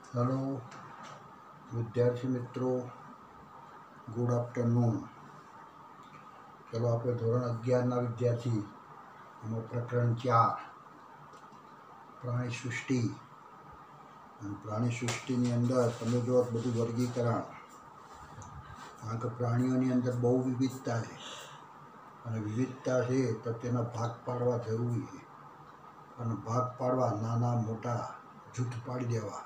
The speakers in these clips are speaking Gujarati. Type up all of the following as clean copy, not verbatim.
हेलो विद्यार्थी मित्रों, गुड आफ्टरनून। चलो आप धोरण 11 विद्यार्थी एम प्रकरण 4 प्राणी सृष्टि। प्राणी सृष्टिनी अंदर तमे जो बधु वर्गीकरण, कारण के प्राणियों अंदर बहु विविधता है और विविधता है तो तेना भाग पाड़वा जरूरी है। और भाग पाड़वा नाना मोटा जूथ पाड़ी देवा,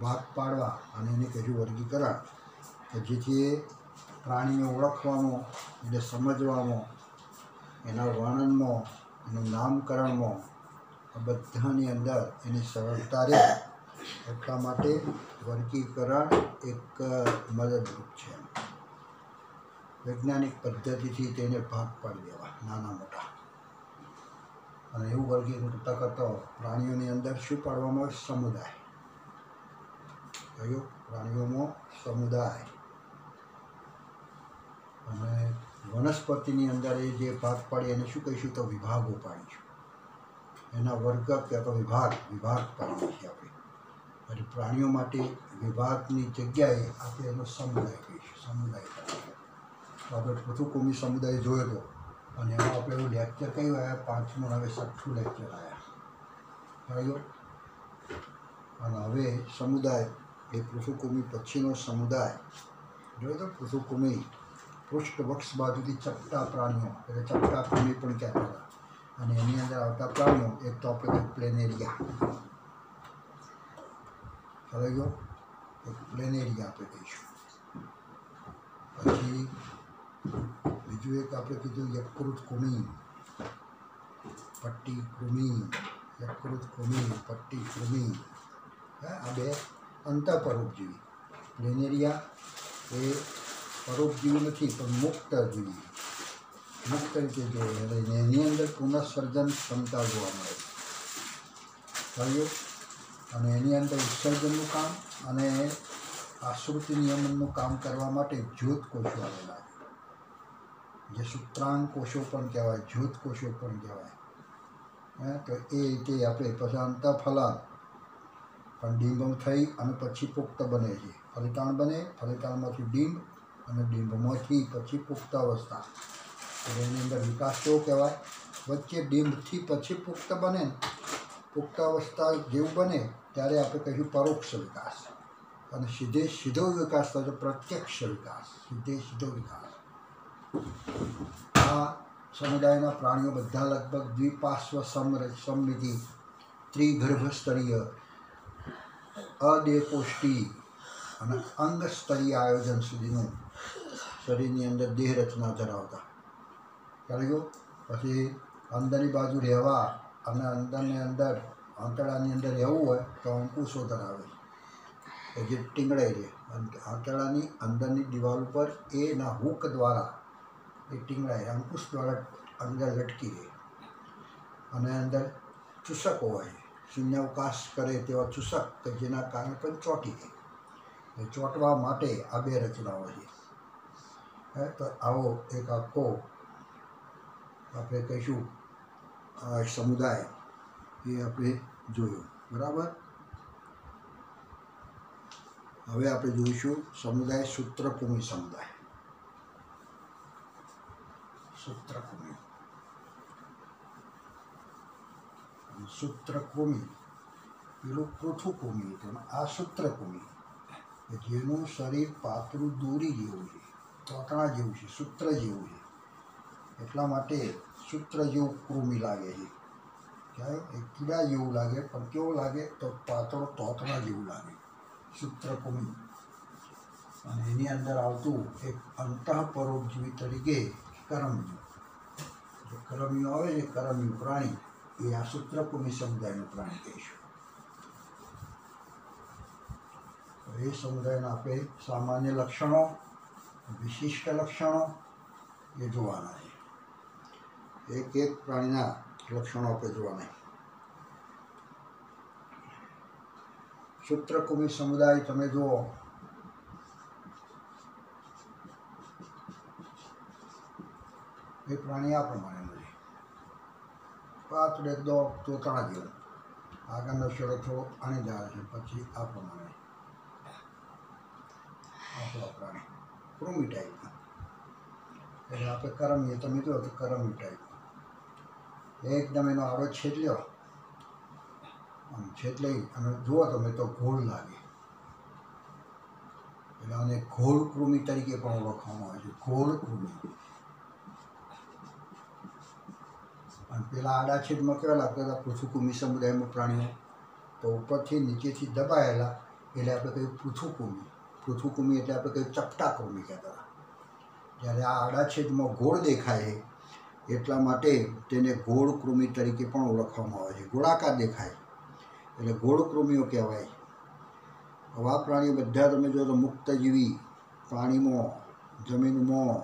भाग पाड़वा અને એને કહેવું વર્ગીકરણ કે જેથી પ્રાણીને ઓળખવામાં, એને સમજવામાં, એના વર્ણનમાં, એનું નામકરણમાં આ બધાની અંદર એની સરળતા રહે એટલા માટે વર્ગીકરણ એક મદદરૂપ છે। વૈજ્ઞાનિક પદ્ધતિથી તેને ભાગ પાડી દેવા નાના મોટા અને એવું વર્ગીકરણ કરતા પ્રાણીઓની અંદર શું પાડવામાં આવે? સમુદાય। प्राणियों में समुदाय અને વનસ્પતિની અંદર એ જે ભાગ પાડી એને શું કહીશું તો વિભાગો પાડીશું। એના વર્ગ કે તો વિભાગ પાડીએ છીએ આપણે। અને પ્રાણીઓ માટે વિભાગની જગ્યાએ આપણે એનો સમુદાય કહીશું, સમુદાય પાડીશું। તો આપણે પૃથુકૃમિ સમુદાય જોયો હતો અને એમાં આપણે એવું લેક્ચર કયું આવ્યા? 5મું હવે 6ઠું લેક્ચર આવ્યા। અને હવે સમુદાય એ પૃથુકૃમિ પછીનો સમુદાય જોયો તો। પૃથુકૃમિ પૃષ્ઠવક્ષ બાજુથી ચપટા પ્રાણીઓ એટલે ચપટા કૃમિ પણ કહેતા હતા। અને એની અંદર આવતા પ્રાણીઓ એક તો આપણે પ્લેનેરિયા, ખ્યાલ ગયો? એક પ્લેનેરિયા આપણે કહીશું। પછી બીજું એક આપણે કીધું યકૃત કૃમિ, પટ્ટી કૃમિ, યકૃત કૃમિ, પટ્ટી કૃમિ। આ બે અંતઃપરોપજીવી। પ્લેનેરિયા એ પરોપજીવી નથી પણ મુક્તજીવી, મુક્ત રીતે જોઈએ એટલે એની અંદર પુનઃસર્જન ક્ષમતા જોવા મળે છે। અને એની અંદર ઉત્સર્જનનું કામ અને આશ્રુતિ નિયમનનું કામ કરવા માટે જ્યોત કોષો આવેલા છે, જે સૂત્રાંગ કોષો પણ કહેવાય, જ્યોત કોષો પણ કહેવાય। તો એ રીતે આપણે પછી અંતઃફલન પણ ડિંબ થઈ અને પછી પુખ્ત બને છે। ફલિતાણ બને, ફલિતાણમાંથી ડિંબ અને ડિંબમાંથી પછી પુખ્ત અવસ્થા। એટલે એની અંદર વિકાસ કેવો કહેવાય? વચ્ચે ડિંબથી પછી પુખ્ત બને, પુખ્ત અવસ્થા જેવું બને ત્યારે આપણે કહીશું પરોક્ષ વિકાસ। અને સીધો વિકાસ થાય તો પ્રત્યક્ષ વિકાસ, સીધો વિકાસ। આ સમુદાયના પ્રાણીઓ બધા લગભગ દ્વિપાર્શ્વ સમમિતિ, ત્રિગર્ભસ્તરીય, અદેહકોષ્ઠી અને અંગ સ્તરીય આયોજન સુધીનું શરીરની અંદર દેહ રચના ધરાવતા। ખ્યાલ ગયો? પછી અંદરની બાજુ રહેવા અને અંદરની અંદર આંતરડાની અંદર રહેવું હોય તો અંકુશો ધરાવે છે, જે ટીંગળાઈ રહે। આંતરડાની અંદરની દિવાલ ઉપર એના હૂક દ્વારા એ ટીંગળાય, અંકુશ દ્વારા અંદર લટકી રહે। અને અંદર ચૂસકો હોય, શૂન્યાવકાશ કરે તેવા ચૂસક કે જેના કારણે પણ ચોંટી જાય, એ ચોંટવા માટે આ બે રચનાઓ છે। તો આવો એક આખો આપણે કહીશું સમુદાય એ આપણે જોયું, બરાબર। હવે આપણે જોઈશું સમુદાય સૂત્રકૃમિ સમુદાય। સૂત્રકૃમિ, સૂત્રકૃમિ પેલું પૃથુકૃમિ હતું, આ સૂત્રકૃમિ જેનું શરીર પાતળું દોરી જેવું છે, તોતણા જેવું છે, સૂત્ર જેવું છે, એટલા માટે સૂત્ર જેવું કૃમિ લાગે છે। ક્યારે એ કીડા જેવું લાગે પણ કેવું લાગે તો પાતળો તોતણા જેવું લાગે, સૂત્રકૃમિ। અને એની અંદર આવતું એક અંતઃપરોપજીવી તરીકે કરમિયું, જે કરમિયું આવે છે, કરમિયું પ્રાણી એ આ સૂત્રકૃમિ સમુદાયનું પ્રાણી કહીશું। એ સમુદાયના આપણે સામાન્ય લક્ષણો, વિશિષ્ટ લક્ષણો એ જોવાના છે। એક એક પ્રાણીના લક્ષણો આપણે જોવાના। સૂત્રકૃમિ સમુદાય તમે જુઓ, એ પ્રાણી આ પ્રમાણેનું છે, પાતળું એકદમ તોતણા જેવું, આગળનો છેડો થોડો આની જાય છે, પછી આ પ્રમાણે આપણો પ્રાણી કૃમિ ટાઈપના. એટલે આપણે કરમીએ, તમે જુઓ તો કરમી ટાઈપ એકદમ એનો આડો છેદલ્યો, આમ છેદલી અને જુઓ તમે તો ઘોળ લાગે, એટલે આને ઘોળ કૃમિ તરીકે પણ ઓળખવામાં આવે છે, ઘોળ કૃમિ. અને પેલા આડા છેદમાં કેવા લાગતા હતા પૃથુકૃમિ સમુદાયમાં પ્રાણીઓ, તો ઉપરથી નીચેથી દબાયેલા એટલે આપણે કહ્યું પૃથુકૃમિ. પૃથુકૃમિ એટલે આપણે કહ્યું ચપટા કૃમિ કહેતા હતા. જ્યારે આ આડા છેદમાં ગોળ દેખાય એટલા માટે તેને ગોળ કૃમિ તરીકે પણ ઓળખવામાં આવે છે. ગોળાકાર દેખાય એટલે ગોળ કૃમિઓ કહેવાય. આવા પ્રાણીઓ બધા તમે જો તો મુક્તજીવી, પાણીમાં, જમીનમાં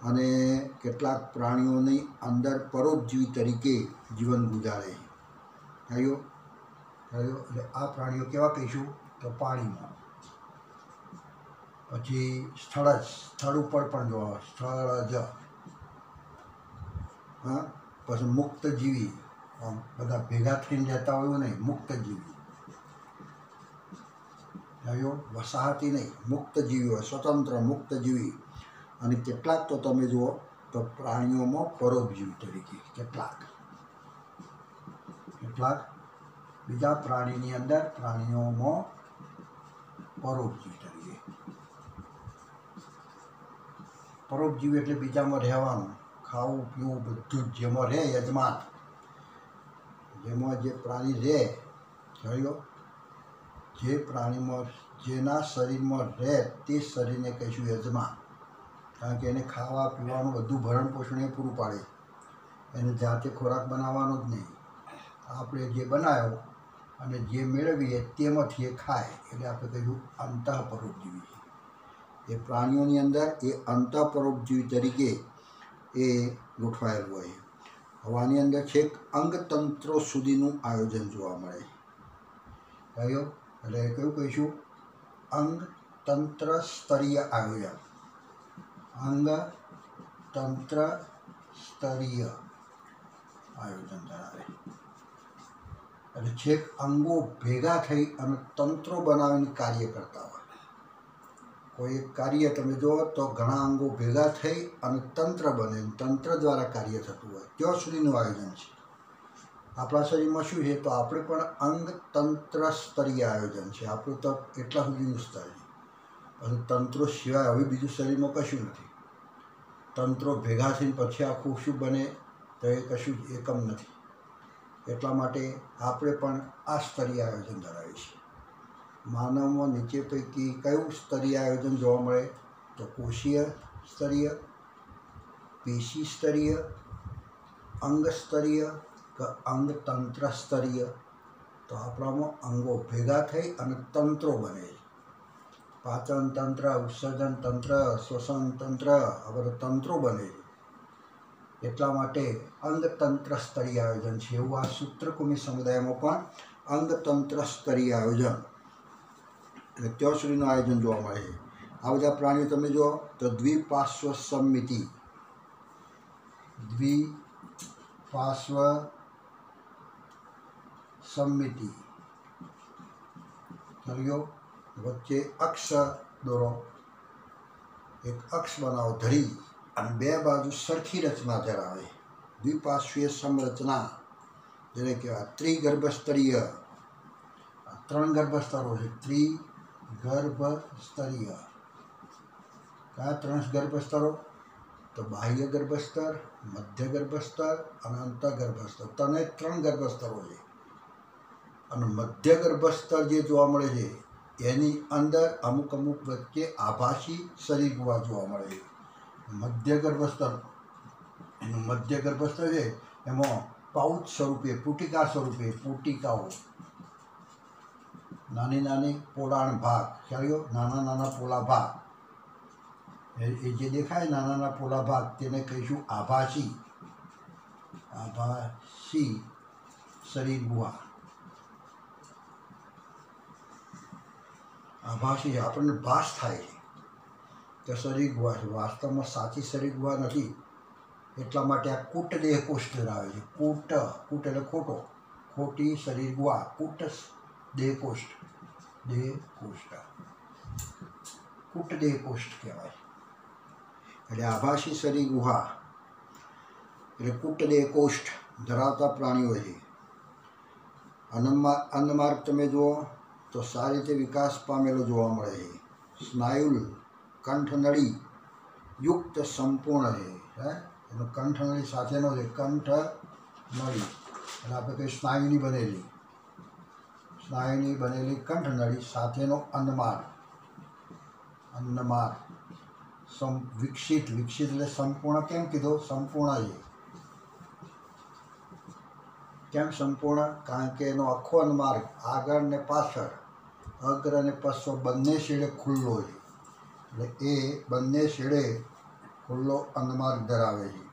અને કેટલાક પ્રાણીઓની અંદર પરોપજીવી તરીકે જીવન ગુજારે. થયો એટલે આ પ્રાણીઓ કેવા કહીશું તો પાણીમાં. પછી સ્થળ ઉપર પણ જોવા, સ્થળજ. હા, પછી મુક્તજીવી, બધા ભેગા થઈને રહેતા હોય નહીં, મુક્તજીવી. થયો વસાહતી નહીં, મુક્તજીવી હોય, સ્વતંત્ર મુક્તજીવી. અને કેટલાક તો તમે જુઓ તો પ્રાણીઓમાં પરોપજીવી તરીકે, કેટલાક બીજા પ્રાણીની અંદર પ્રાણીઓમાં પરોપજીવી તરીકે. પરોપજીવી એટલે બીજામાં રહેવાનું, ખાવું પીવું બધું જ જેમાં રહે યજમાન, જેમાં જે પ્રાણી રહે, જોયો જે પ્રાણીમાં જેના શરીરમાં રહે તે શરીરને કહીશું યજમાન. કારણ કે એને ખાવા પીવાનું બધું ભરણ પોષણ એ પૂરું પાડે, એને જાતે ખોરાક બનાવવાનો જ નહીં, આપણે જે બનાવ્યો અને જે મેળવીએ તેમાંથી એ ખાય, એટલે આપણે કહીશું અંતઃપરોપજીવી. એ પ્રાણીઓની અંદર એ અંતઃપરોપજીવી તરીકે એ ગોઠવાયેલું હોય. હવાની અંદર છેક અંગતંત્રો સુધીનું આયોજન જોવા મળે. કયો એટલે કયું કહીશું અંગતંત્ર સ્તરીય આયોજન. અંગતંત્ર સ્તરીય આયોજન ધરાવે. એટલે છેક અંગો ભેગા થઈ અને તંત્રો બનાવીને કાર્ય કરતા હોય. કોઈ એક કાર્ય તમે જુઓ તો ઘણા અંગો ભેગા થઈ અને તંત્ર બને, તંત્ર દ્વારા કાર્ય થતું હોય, ત્યાં સુધીનું આયોજન છે. આપણા શરીરમાં શું છે તો આપણે પણ અંગતંત્ર સ્તરીય આયોજન છે. આપણું તો એટલા સુધીનું સ્તર છે. અને તંત્રો સિવાય હવે બીજું શરીરમાં કશું નથી. તંત્રો ભેગા થઈને પછી આખું શું બને તો એ કશું જ એકમ નથી. એટલા માટે આપણે પણ આ સ્તરીય આયોજન ધરાવીએ છીએ. માનવમાં નીચે પૈકી કયું સ્તરીય આયોજન જોવા મળે તો કોષીય સ્તરીય, પેશી સ્તરીય, અંગ સ્તરીય કે અંગતંત્ર સ્તરીય. તો આપણામાં અંગો ભેગા થઈ અને તંત્રો બને છે. પાચન તંત્ર, ઉત્સર્જન તંત્ર, શ્વસન તંત્ર, આ બધા તંત્રો બને છે. એટલા માટે અંગતંત્ર સ્તરીય આયોજન છે. એવું આ સૂત્રકૃમિ સમુદાયમાં પણ અંગતંત્ર સ્તરીય આયોજન એટલે ત્યાં સુધીનું આયોજન જોવા મળે છે. આ બધા પ્રાણીઓ તમે જુઓ તો દ્વિપાર્શ્વ સમમિતિ, દ્વિપાર્શ્વ સમમિતિ. સમજો વચ્ચે અક્ષ દોરો, એક અક્ષ બનાવો ધરી અને બે બાજુ સરખી રચના ધરાવે. દ્વિપાર્શ્વીય સંરચના જેને કહેવાય ત્રિગર્ભસ્તરીય. 3 ગર્ભસ્તરો છે. ત્રિગર્ભસ્તરીય. કયા 3 ગર્ભસ્તરો તો બાહ્ય ગર્ભસ્તર, મધ્ય ગર્ભસ્તર અને અંતઃગર્ભસ્તર. 3 ગર્ભસ્તરો છે. અને મધ્ય ગર્ભસ્તર જે જોવા મળે છે એની અંદર અમુક વચ્ચે આભાસી શરીર ગુહા જોવા મળે છે. મધ્ય ગર્ભસ્તર, એનું મધ્ય ગર્ભસ્તર છે એમાં પાઉચ સ્વરૂપે, પુટિકા સ્વરૂપે, પુટિકાઓ, નાની નાની પોલાણ ભાગ, ખ્યાલ, નાના નાના પોલા ભાગ, એ જે દેખાય નાના નાના પોલા ભાગ તેને કહીશું આભાસી શરીર ગુહા. આભાસી આપણને ભાસ થાય છે કે શરીર ગુહા છે, વાસ્તવમાં સાચી શરીર ગુહા નથી. એટલા માટે આ કૂટદેહ કોષ ધરાવે છે. કૂટ એટલે ખોટો, खोटी शरीर गुहा कूट देहकोष्ठ कूट देहकोष्ठ कहेवाय। એટલે આભાસી શરીર ગુહા એટલે કૂટ દેહકોષ્ઠ ધરાવતા પ્રાણીઓ છે। અન્નમાર્ગ તમે જુઓ તો સારી રીતે વિકાસ પામેલો જોવા મળે છે। સ્નાયુલ કંઠનળી યુક્ત સંપૂર્ણ છે। એનો કંઠનળી સાથેનો છે કંઠનળી એટલે આપણે કહીએ સ્નાયુની બનેલી કંઠનળી સાથેનો અન્નમાર્ગ વિકસિત એટલે સંપૂર્ણ કેમ કીધો? સંપૂર્ણ છે। કેમ સંપૂર્ણ? કારણ કે એનો આખો અન્નમાર્ગ આગળ ને પાછળ અગ્ર અને પશ્વ બંને છેડે ખુલ્લો છે। એટલે એ બંને છેડે ખુલ્લો અન્નમાર્ગ ધરાવે છે।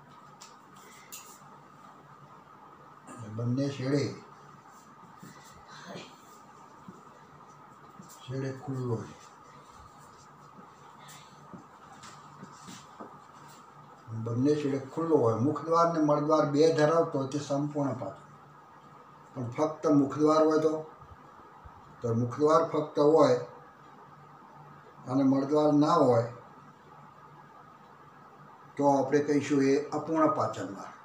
બંને છેડે ખુલ્લો છે। બંને છેડે ખુલ્લો હોય। મુખદ્વાર ને મળદ્વાર બે ધરાવતો હોય તે સંપૂર્ણ પાચન। પણ ફક્ત મુખદ્વાર હોય તો મુખદ્વાર ફક્ત હોય અને મળદ્વાર ના હોય તો આપણે કહીશું એ અપૂર્ણ પાચન માર્ગ।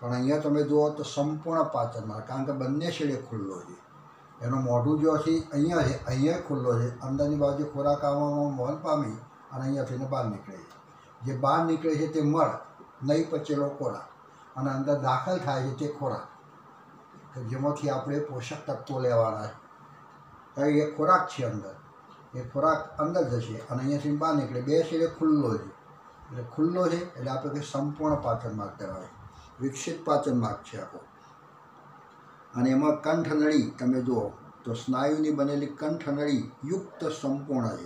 પણ અહીંયા તમે જુઓ તો સંપૂર્ણ પાચન માર્ગ, કારણ કે બંને છેડે ખુલ્લો છે। એનો મોઢું જ્યાંથી અહીંયા છે અહીંયા ખુલ્લો છે, અંદરની બાજુ ખોરાક આવવામાં વહન પામી અને અહીંયાથી બહાર નીકળે છે। જે બહાર નીકળે છે તે મળ નહીં પચેલો ખોરાક અને અંદર દાખલ થાય છે તે ખોરાક કે જેમાંથી આપણે પોષક તત્વો લેવાના છે। એ ખોરાક છે અંદર, એ ખોરાક અંદર જશે અને અહીંયાથી બહાર નીકળે, બે છેડે ખુલ્લો છે। એટલે ખુલ્લો છે એટલે આપણે કંઈ સંપૂર્ણ પાચન માર્ગ કહેવાય, વિકસિત પાચન માર્ગ છે આખો। અને એમાં કંઠનળી તમે જુઓ તો સ્નાયુની બનેલી કંઠનળી યુક્ત સંપૂર્ણ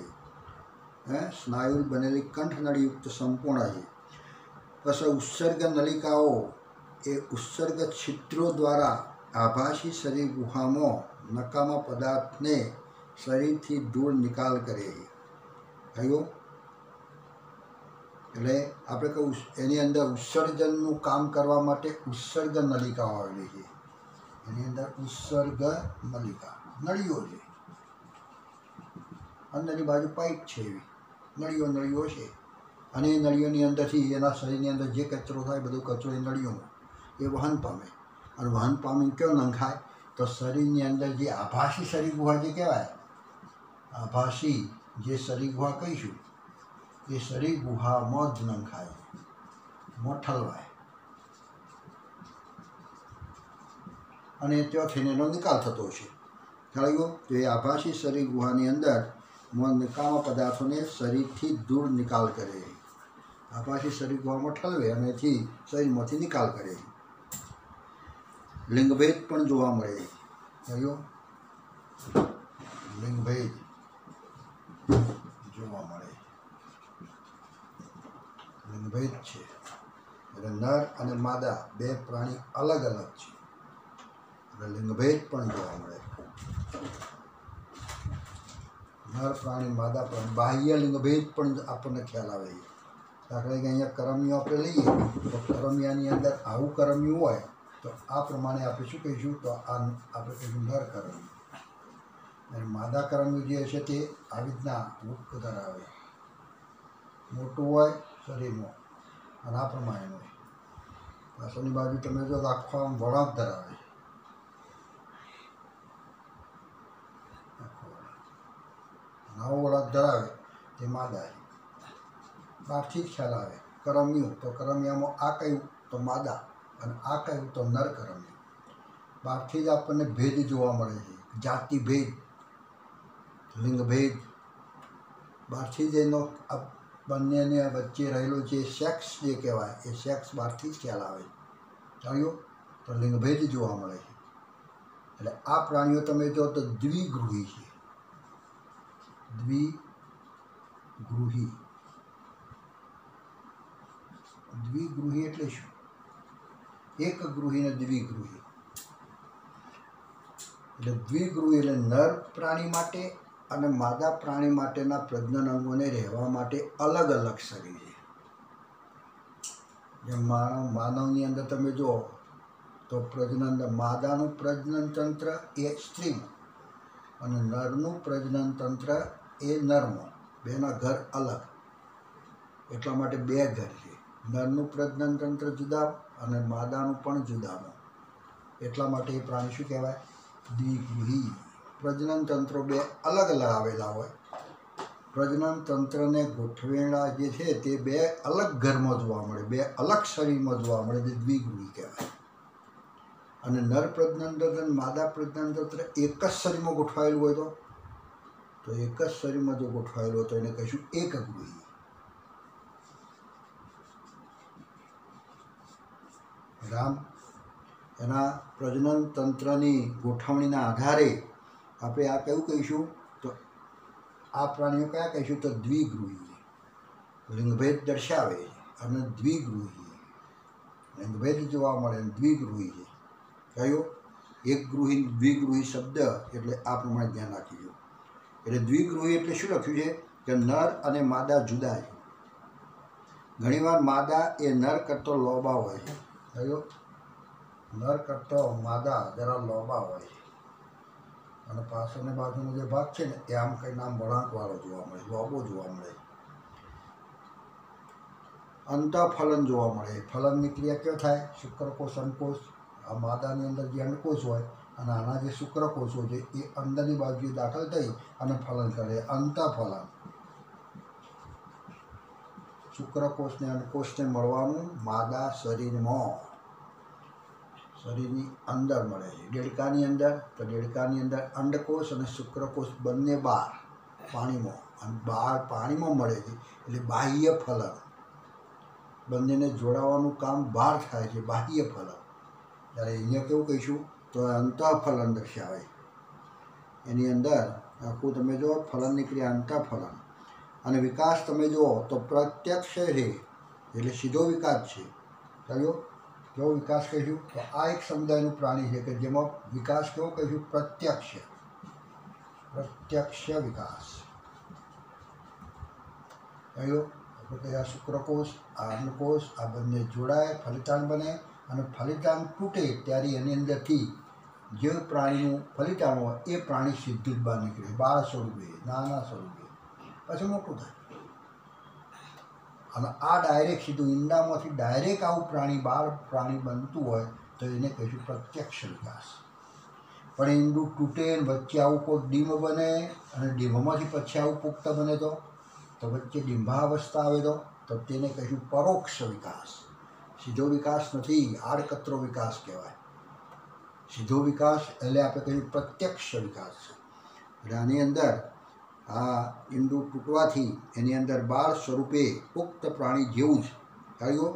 છે। સ્નાયુ બનેલી કંઠનળી યુક્ત સંપૂર્ણ છે। પછી ઉત્સર્ગ નલિકાઓ એ ઉત્સર્ગ છિદ્રો દ્વારા આભાસી શરીર ગુહામાં નકામા પદાર્થને શરીરથી દૂર નિકાલ કરે છે। થયું? એટલે આપણે કહું એની અંદર ઉત્સર્જનનું કામ કરવા માટે ઉત્સર્ગ નલિકાઓ આવેલી છે। એની અંદર ઉત્સર્ગ નલિકા નળીઓ છે, અંદરની બાજુ પાઇપ છે, એવી નળીઓ છે। અને એ નળીઓની અંદરથી એના શરીરની અંદર જે કચરો થાય બધો કચરો એ નળીઓમાં એ વહન પામે અને વહન પામીને કેવો નંખાય તો શરીરની અંદર જે આભાસી શરીર ગુહા જે કહેવાય, આભાસી જે શરીર ગુહા કહીશું એ શરીર ગુહામાં જ નંખાય, મોઠલવાય અને ત્યાંથી એનો નિકાલ થતો છે। ખ્યાલ આવ્યો? તો એ આભાસી શરીર ગુહાની અંદર નકામા પદાર્થોને શરીરથી દૂર નિકાલ કરે છે। આભાસી શરીર ગુહામાં ઠલવે અને એથી શરીરમાંથી નિકાલ કરે છે। લિંગભેદ પણ જોવા મળે છે। કહ્યું? લિંગભેદ જોવા મળે, લિંગભેદ છે એટલે નર અને માદા બે પ્રાણી અલગ છે એટલે લિંગભેદ પણ જોવા મળે। નર પ્રાણી માદા પ્રાણી બાહ્ય લિંગભેદ પણ આપણને ખ્યાલ આવે છે। દાખલા કે અહીંયા કરમિયું આપણે લઈએ તો કરમિયાની અંદર આવું કરમિયું હોય તો આ પ્રમાણે આપણે શું કહીશું તો આ આપણે કહીશું નર કરમિયું, અને માદા કરમિયું જે છે તે આવી રીતના મુખ ધરાવે, મોટું હોય શરીરમાં અને આ પ્રમાણેનું હોય। પાછળની બાજુ તમે જો આખો આમ વળાંક ધરાવે, નવો વળાંક ધરાવે તે માદા છે। બહારથી જ ખ્યાલ આવે કરમિયું તો કરમિયામાં આ કહ્યું તો માદા અને આ કહ્યું તો નર કરમિયું। બહારથી જ આપણને ભેદ જોવા મળે છે, જાતિ ભેદ, લિંગભેદ, બહારથી જ એનો બંનેને વચ્ચે રહેલો જે સેક્સ જે કહેવાય એ સેક્સ બહારથી જ ખ્યાલ આવે। જાણ્યું? તો લિંગભેદ જોવા મળે છે। એટલે આ પ્રાણીઓ તમે જો તો દ્વિગૃહી છે। દ્વિગૃહી એટલે શું? એક ગૃહી ને દ્વિગૃહી એટલે દ્વિગૃહી એટલે નર પ્રાણી માટે અને માદા પ્રાણી માટેના પ્રજનન અંગોને રહેવા માટે અલગ અલગ શરીર છે। જેમ માનવની અંદર તમે જુઓ તો પ્રજનન માદાનું પ્રજનન તંત્ર એ સ્ત્રીનું અને નરનું પ્રજનન તંત્ર એ નરનું. બેના ઘર અલગ, એટલા માટે બે ઘર છે. નરનું પ્રજનન તંત્ર જુદા અને માદાનું પણ જુદાનું, એટલા માટે એ પ્રાણી શું કહેવાય? દ્વિગૃહી. પ્રજનન તંત્રો બે અલગ અલગ આવેલા હોય. પ્રજનન તંત્રને ગોઠવેલા જે છે તે બે અલગ ઘરમાં જોવા મળે, બે અલગ શરીરમાં જોવા મળે, તે દ્વિગૃહી કહેવાય. અને નર પ્રજનન તંત્ર અને માદા પ્રજનન તંત્ર એક જ શરીરમાં ગોઠવાયેલું હોય તો એક જ શરીરમાં જો ગોઠવાયેલું હોય તો એને કહીશું એકગૃહી. રામ, એના પ્રજનન તંત્રની ગોઠવણીના આધારે આપણે આ કયું કહીશું? તો આ પ્રાણીઓ કયા કહીશું? તો દ્વિગૃહી. લિંગભેદ દર્શાવે અને દ્વિગૃહી. લિંગભેદ જોવા મળે અને દ્વિગૃહી છે. કયો? એક ગૃહી દ્વિગૃહી શબ્દ એટલે આ પ્રમાણે ધ્યાન રાખીશું. એટલે દ્વિગૃહી એટલે શું લખ્યું છે કે નર અને માદા જુદા છે. ઘણીવાર માદા એ નર કરતો લોબા હોય છે. કયો? નર કરતો માદા જરા લોબા હોય છે. અને પાછળની બાજુનો જે ભાગ છે ને એ આમ કંઈ નામ વળાંકવાળો જોવા મળે, લોબો જોવા મળે. અંતઃફલન જોવા મળે. ફલનની ક્રિયા ક્યાં થાય? શુક્રકોષ, અંડકોષ. આ માદાની અંદર જે અંડકોષ હોય અને આના જે શુક્રકોષો છે એ અંદરની બાજુએ દાખલ થઈ અને ફલન કરે, અંતઃફલન. શુક્રકોષને અંડકોષને મળવાનું માદા શરીરની અંદર મળે છે. દેડકાની અંદર, તો દેડકાની અંદર અંડકોષ અને શુક્રકોષ બંને બહાર પાણીમાં, અને બહાર પાણીમાં મળે છે એટલે બાહ્ય ફલન. બંનેને જોડાવાનું કામ બહાર થાય છે, બાહ્ય ફલન. ત્યારે અહીંયા કેવું કહીશું? તો અંતઃફલન દર્શાવે. એની અંદર આખું તમે જુઓ ફલનની ક્રિયા અંતઃફલન. અને વિકાસ તમે જુઓ તો પ્રત્યક્ષ છે એટલે સીધો વિકાસ છે. કયો? કેવો વિકાસ કહીશું? તો આ એક સમુદાયનું પ્રાણી છે કે જેમાં વિકાસ કેવો કહીશું? પ્રત્યક્ષ વિકાસ. કયો? આપણે આ શુક્રકોષ, આ અંડકોષ, આ બંને જોડાય, ફલિતાંડ બને અને ફલિતાંડ તૂટે ત્યારે એની અંદરથી જે પ્રાણીનું ફલિતાંડ હોય એ પ્રાણી સીધું જ બહાર નીકળે, બાળ સ્વરૂપે, નાના સ્વરૂપે, પછી મોટું થાય. અને આ ડાયરેક્ટ સીધું ઈંડામાંથી ડાયરેક્ટ આવું પ્રાણી બનતું હોય તો એને કહીશું પ્રત્યક્ષ વિકાસ. પણ ઈંડું તૂટે વચ્ચે આવું કોઈ ડીમ બને અને ડીમમાંથી પછી આવું પુખ્ત બને તો વચ્ચે ડિંભાવસ્થા આવે તો તેને કહીશું પરોક્ષ વિકાસ. સીધો વિકાસ નથી, આડકતરો વિકાસ કહેવાય. સીધો વિકાસ એટલે આપણે કહીશું પ્રત્યક્ષ વિકાસ છે. એટલે આની અંદર આ ઈંડું તૂટવાથી એની અંદર બાળ સ્વરૂપે પુખ્ત પ્રાણી જેવું જ થયો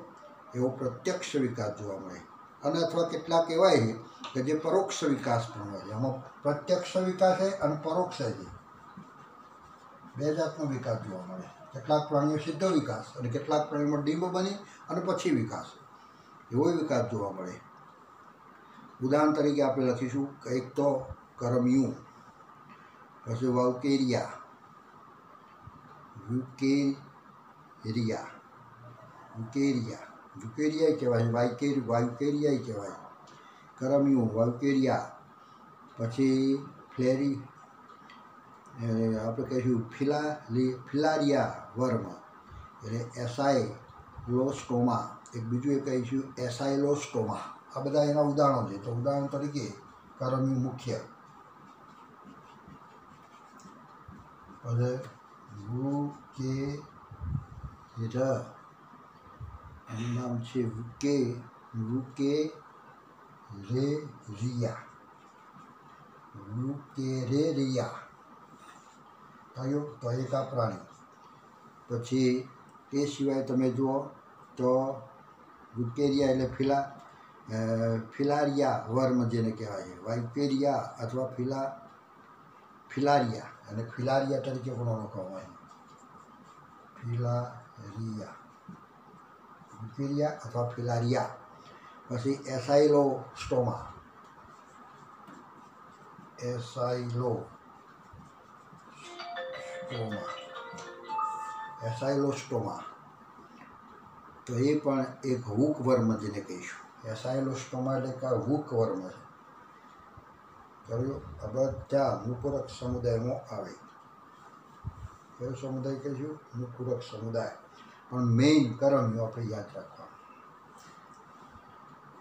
એવો પ્રત્યક્ષ વિકાસ જોવા મળે. અને અથવા કેટલાક એવા છે કે જે પરોક્ષ વિકાસ પણ હોય છે. આમાં પ્રત્યક્ષ વિકાસ છે અને પરોક્ષ છે, બે જાતનો વિકાસ જોવા મળે. કેટલાક પ્રાણીઓ સીધો વિકાસ અને કેટલાક પ્રાણીઓમાં ડીંબ બની અને પછી વિકાસ, એવો વિકાસ જોવા મળે. ઉદાહરણ તરીકે આપણે લખીશું કે એક તો કરમિયું, પછી વાઉકેરિયા કહેવાય, વાયુકેરિયા કહેવાય, કરમિયું, વાયુકેરિયા. પછી આપણે કહીશું ફિલારિયા વર્મ એટલે એસાયલોસ્ટોમા. એક બીજું એ કહીશું એસાયલોસ્ટોમા. આ બધા એના ઉદાહરણો છે. તો ઉદાહરણ તરીકે કરમિયું મુખ્ય, એનું નામ છે વુકેરેરિયા. કયો? તો એક આ પ્રાણી. પછી એ સિવાય તમે જુઓ તો વુકેરિયા એટલે ફિલારિયા વર્મ જેને કહેવાય છે, વાયુકેરિયા અથવા ફિલારિયા, અને ફિલારિયા તરીકે પણ ઓળખવામાં આવે. વુકેરિયા અથવા ફિલારિયા. પછી એસાઇલોસ્ટોમા. તો એ પણ એક હૂક વર્મ જેને કહીશું. એસાઇલોસ્ટોમા એટલે કે હૂકવર્મ છે. કહ્યું આ બધા નુપુરક સમુદાયમાં આવે. કયો સમુદાય કહીશું? નુપુરક સમુદાય. પણ મેઇન કરમિયો આપણે યાદ રાખવાનું.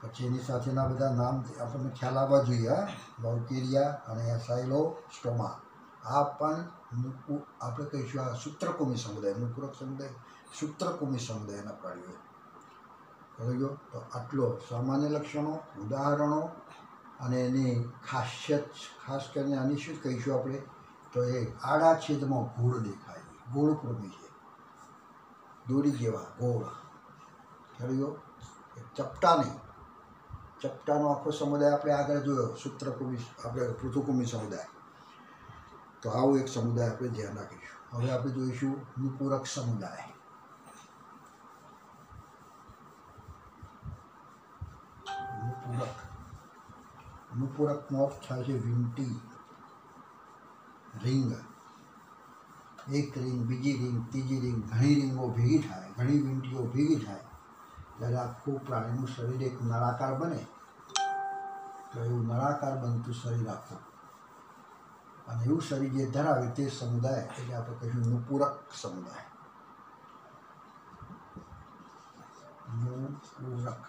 પછી એની સાથેના બધા નામ આપણને ખ્યાલ આવવા જોઈએ. બાઉકેરિયા અને એસાઇલોસ્ટોમા આ પણ આપણે કહીશું આ સૂત્રકુમી સમુદાય. નુપુરક સમુદાય સૂત્રકુમી સમુદાયના પ્રાણીઓ. કહ્યું તો આટલો સામાન્ય લક્ષણો, ઉદાહરણો અને એની ખાસિયત. ખાસ કરીને આની શું કહીશું આપણે? તો એ આડા છેદમાં ગોળ દેખાય. ગોળકૃમિ છે, દોરી જેવા ગોળ. કહ્યું ચપટા નહીં. ચપટાનો આખો સમુદાય આપણે આગળ જોયો, સૂત્રકુમિ આપણે પૃથુકુમિ સમુદાય. તો આવું એક સમુદાય આપણે ધ્યાન રાખીશું. હવે આપણે જોઈશું નુપુરક સમુદાય. નુપુરકનો અર્થ થાય છે વીંટી, રીંગ. એક રીંગ, બીજી રીંગ, ત્રીજી રીંગ, ઘણી રીંગો ભેગી થાય, ઘણી વીંટીઓ ભેગી થાય ત્યારે આખું પ્રાણીનું શરીર એક નળાકાર બને. તો એવું નળાકાર બનતું શરીર આખું, અને એવું શરીર જે ધરાવે તે સમુદાય એટલે આપણે કહીશું નુપુરક સમુદાય. નુપુરક.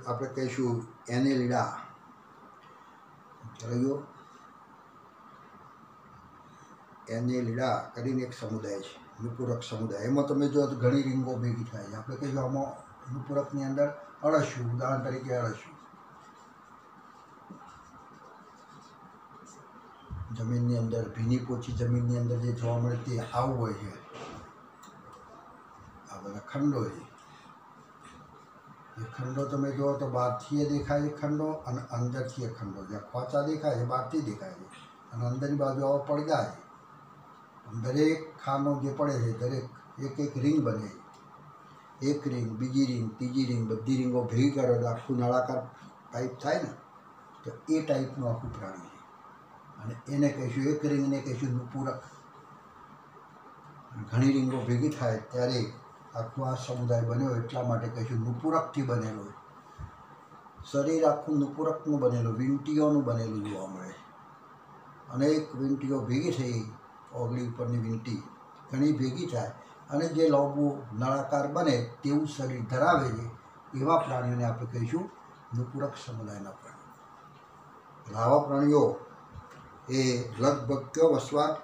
આપણે કહીશું એનેલિડા. કહ્યું એનેલિડા કરીને એક સમુદાય છે, નુપુરક સમુદાય. એમાં તમે જો તો ઘણી રીંગો ભેગી થાય. આપણે કહીશું આમાં નુપુરકની અંદર અળસિયું, ઉદાહરણ તરીકે અળસિયું. જમીનની અંદર ભીની પોચી જમીનની અંદર જે જોવા મળે તે આવું હોય છે. આ બધા ખંડો છે. એ ખંડો તમે જુઓ તો બહારથી એ દેખાય છે ખંડો, અને અંદરથી એ ખંડો. જ્યાં ખોચા દેખાય છે બહારથી દેખાય છે, અને અંદરની બાજુ આવા પડદા છે. દરેક ખાનો જે પડે છે દરેક એક એક રીંગ બને. એક રીંગ, બીજી રીંગ, ત્રીજી રીંગ, બધી રીંગો ભેગી કરો તો આખું નળાકાર ટાઈપ થાય ને, તો એ ટાઈપનું આખું પ્રાણી છે. અને એને કહીશું, એક રીંગને કહીશું નુપુરક. ઘણી રીંગો ભેગી થાય ત્યારે આખું આ સમુદાય બન્યો એટલા માટે કહીશું નુપુરકથી બનેલો. શરીર આખું નુપુરકનું બનેલું, વીંટીઓનું બનેલું જોવા મળે. અનેક વીંટીઓ ભેગી થઈ, ઓગળી ઉપરની વીંટી ઘણી ભેગી થાય અને જે લાંબુ નળાકાર બને તેવું શરીર ધરાવે છે એવા પ્રાણીઓને આપણે કહીશું નુપુરક સમુદાયના પ્રાણીઓ. આવા પ્રાણીઓ એ લગભગ કયો વસવાટ?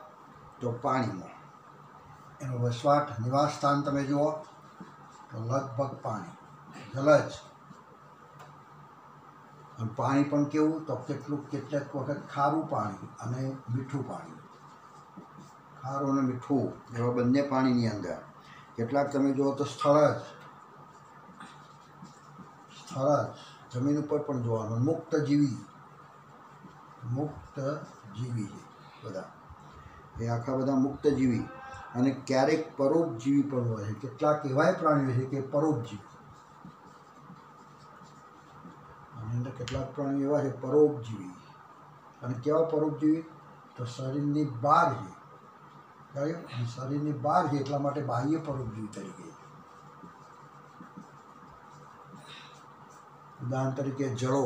તો પાણીમાં. એનો વસવાટ, નિવાસ સ્થાન તમે જુઓ તો લગભગ પાણી, જલજ. અને પાણી પણ કેવું? તો કેટલાક વખત ખારું પાણી અને મીઠું પાણી. ખારું અને મીઠું એવા બંને પાણીની અંદર. કેટલાક તમે જુઓ તો સ્થળ જ જમીન ઉપર પણ જોવાનું. મુક્તજીવી છે બધા. એ આખા બધા મુક્તજીવી. અને ક્યારેક પરોપજીવી પણ હોય છે. કેટલાક એવાય પ્રાણીઓ છે કે પરોપજીવી. આની અંદર કેટલાક પ્રાણીઓ એવા છે પરોપજીવી. અને કેવા પરોપજીવી? તો શરીરની બહાર છે. શરીરની બહાર છે એટલા માટે બાહ્ય પરોપજીવી તરીકે. ઉદાહરણ તરીકે જળો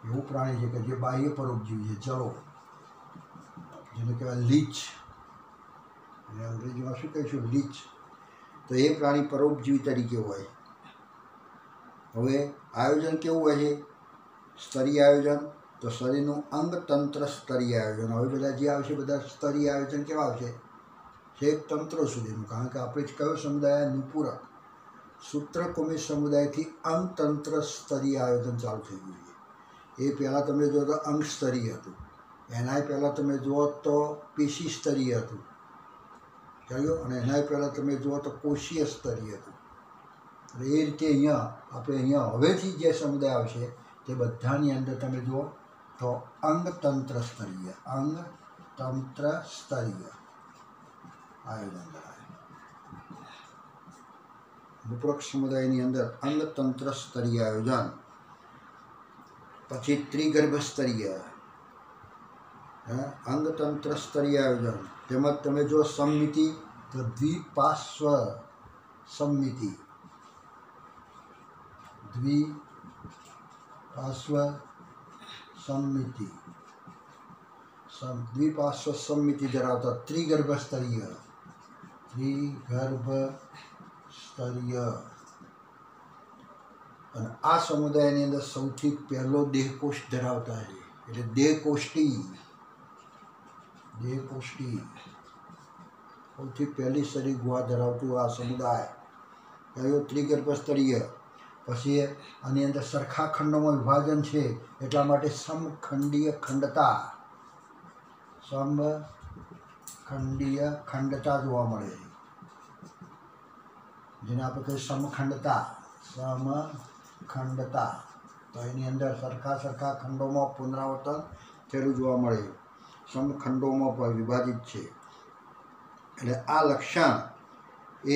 એવું પ્રાણી છે કે જે બાહ્ય પરોપજીવી છે. જળો, જેને કહેવાય લીચ. અને અંગ્રેજીમાં શું કહીશું? લીચ. તો એ પ્રાણી પરોપજીવી તરીકે હોય. હવે આયોજન કેવું હોય છે? સ્તરીય આયોજન. તો શરીરનું અંગતંત્ર સ્તરીય આયોજન. હવે બધા જે આવશે બધા સ્તરીય આયોજન કેવા આવશે? છેક તંત્રો સુધીનું. કારણ કે આપણે જ કયો સમુદાય? નુપુરક. સૂત્રકુમિ સમુદાયથી અંગતંત્ર સ્તરીય આયોજન ચાલુ થઈ ગયું છે. એ પહેલાં તમે જુઓ તો અંગ સ્તરીય હતું. એનાય પહેલાં તમે જુઓ તો પેશી સ્તરીય હતું. ચાલ્યો. અને એનાય પહેલાં તમે જુઓ તો કોષીય સ્તરીય હતું. એટલે એ રીતે અહીંયા હવેથી જે સમુદાય આવશે તે બધાની અંદર તમે જુઓ તો અંગતંત્ર સ્તરીય આયોજન ધરાવે. નુપુરક સમુદાયની અંદર અંગતંત્ર સ્તરીય આયોજન. પછી ત્રિગર્ભ સ્તરીય, અંગતંત્ર સ્તરીય આયોજન. તેમજ તમે જો સમમિતિ તો દ્વિપાર્શ્વ સમમિતિ. દ્વિપાર્શ્વ સમમિતિ દ્વિપાર્શ્વ સમમિતિ ધરાવતા ત્રિગર્ભ સ્તરીય અને આ સમુદાયની અંદર સૌથી પહેલો દેહકોષ ધરાવતા છે, એટલે દેહકોષ્ટી સૌથી પહેલી શરીર ગુહા ધરાવતું આ સમુદાય કયો ત્રિગર્ભ સ્તરીય. પછી આની અંદર સરખા ખંડોમાં વિભાજન છે એટલા માટે સમખંડીય ખંડતા જોવા મળે છે, જેને આપણે કહીએ સમખંડતા. તો એની અંદર સરખા ખંડોમાં પુનરાવર્તન થયેલું જોવા મળે, સમખંડોમાં વિભાજિત છે. એટલે આ લક્ષણ એ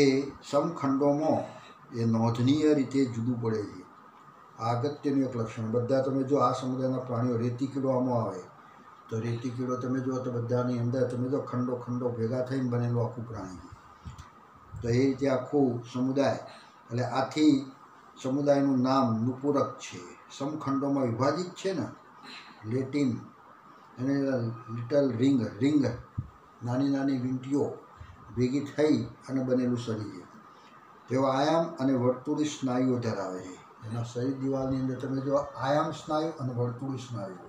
સમખંડોમાં એ નોંધનીય રીતે જુદું પડે છે. આ અગત્યનું એક લક્ષણ. બધા તમે જો આ સમુદાયના પ્રાણીઓ રેતી કીડોમાં આવે તો રેતી કીડો તમે જો તો બધાની અંદર તમે જો ખંડો ભેગા થઈને બનેલું આખું પ્રાણી. તો એ રીતે આખું સમુદાય, એટલે આથી સમુદાયનું નામ નુપુરક છે. સમખંડોમાં વિભાજિત છે ને, લેટિન અને લિટલ રિંગ નાની વીંટીઓ ભેગી થઈ અને બનેલું શરીર છે. તેઓ આયામ અને વર્તુળી સ્નાયુઓ ધરાવે છે. એના શરીર દિવાલની અંદર તમે જો આયામ સ્નાયુ અને વર્તુળી સ્નાયુઓ,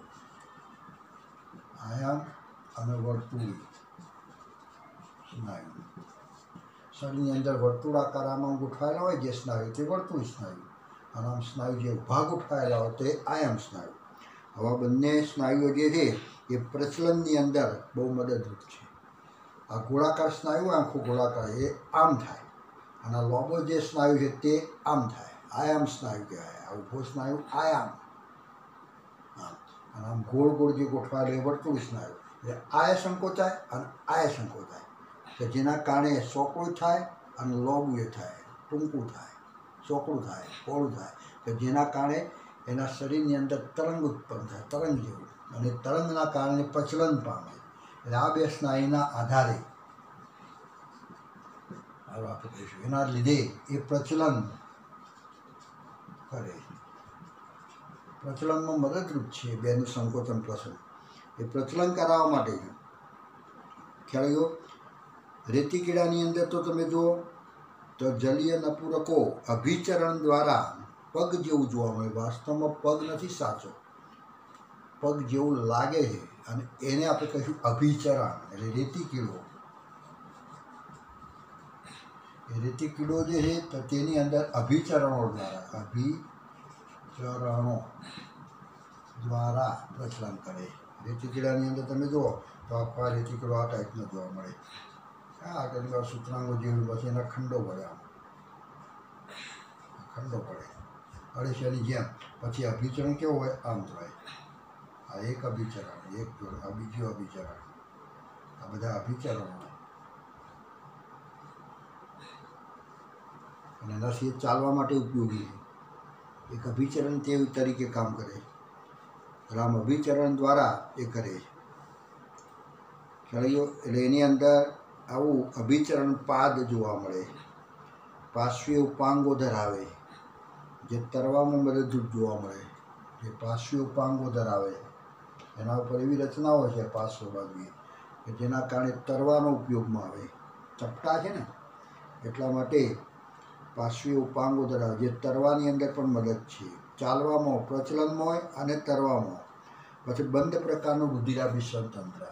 શરીરની અંદર વર્તુળાકારમાં ગોઠવાયેલા હોય જે સ્નાયુ તે વર્તુળી સ્નાયુ, અને આમ સ્નાયુ જે ઉભા ગોઠવાયેલા હોય તે આયામ સ્નાયુ. આવા બંને સ્નાયુઓ જે છે એ પ્રચલનની અંદર બહુ મદદરૂપ છે. આ ગોળાકાર સ્નાયુ આખું ગોળાકાર એ આમ થાય, અને આ લોબો જે સ્નાયુ છે તે આમ થાય, આયામ સ્નાયુ કહેવાય. આ ઊભો સ્નાયુ આયામ, અને આમ ગોળ જે ગોઠવાયેલો એ વર્તુળી સ્નાયુ. એટલે આય સંકોચાય અને આય સંકોચાય, કે જેના કારણે સોકળું થાય અને લોબું થાય, ટૂંકું થાય, ચોકડું થાય, પહોળું થાય, કે જેના કારણે એના શરીરની અંદર તરંગ ઉત્પન્ન થાય, તરંગ જેવું, અને તરંગના કારણે પ્રચલન પામે. એટલે આ બે સ્નાયુના આધારે આપણે કહીશું, એના લીધે એ પ્રચલન કરે, પ્રચલનમાં મદદરૂપ છે બેનું સંકોચન પ્રસંગ. એ પ્રચલન કરાવવા માટે ખ્યાલ. રેતી કીડાની અંદર તો તમે જુઓ તો જલીય નપુરકો અભિચરણ દ્વારા પગ જેવું જોવા મળે. વાસ્તવમાં પગ નથી સાચો, પગ જેવું લાગે છે, અને એને આપણે કહીશું અભિચરણ. એટલે રેતી કીડો જે છે તો તેની અંદર અભિચરણો દ્વારા પ્રચલન કરે. રેતી કીડાની અંદર તમે જુઓ તો આખા રેતી કીડો આ ટાઈપનો જોવા મળે. આગળની વાર સૂત્રાંગો જેવું, પછી એના ખંડો પડે, અળસિયાની જેમ. પછી અભિચરણ કેવો હોય, આમ થાય. આ એક અભિચરણ, એક જોડે, આ બીજું અભિચરણ, આ બધા અભિચરણો. અને એનાથી ચાલવા માટે ઉપયોગી છે. એક અભિચરણ તે તરીકે કામ કરે. રામ અભિચરણ દ્વારા એ કરે છે. ખ્યાલ. એટલે એની અંદર આવું અભિચરણ પાદ જોવા મળે. પાર્શ્વીય ઉપાંગો ધરાવે, જે તરવામાં મદદરૂપ જોવા મળે. જે પાર્શ્વીય ઉપાંગો ધરાવે એના ઉપર એવી રચનાઓ છે પાર્શ્વ બાજુએ કે જેના કારણે તરવાનો ઉપયોગમાં આવે. ચપટા છે ને એટલા માટે પાર્શ્વીય ઉપાંગો ધરાવે, જે તરવાની અંદર પણ મદદ છે. ચાલવામાં, પ્રચલનમાં હોય અને તરવામાં. પછી બંધ પ્રકારનું રુધિરાભિસરણ તંત્ર,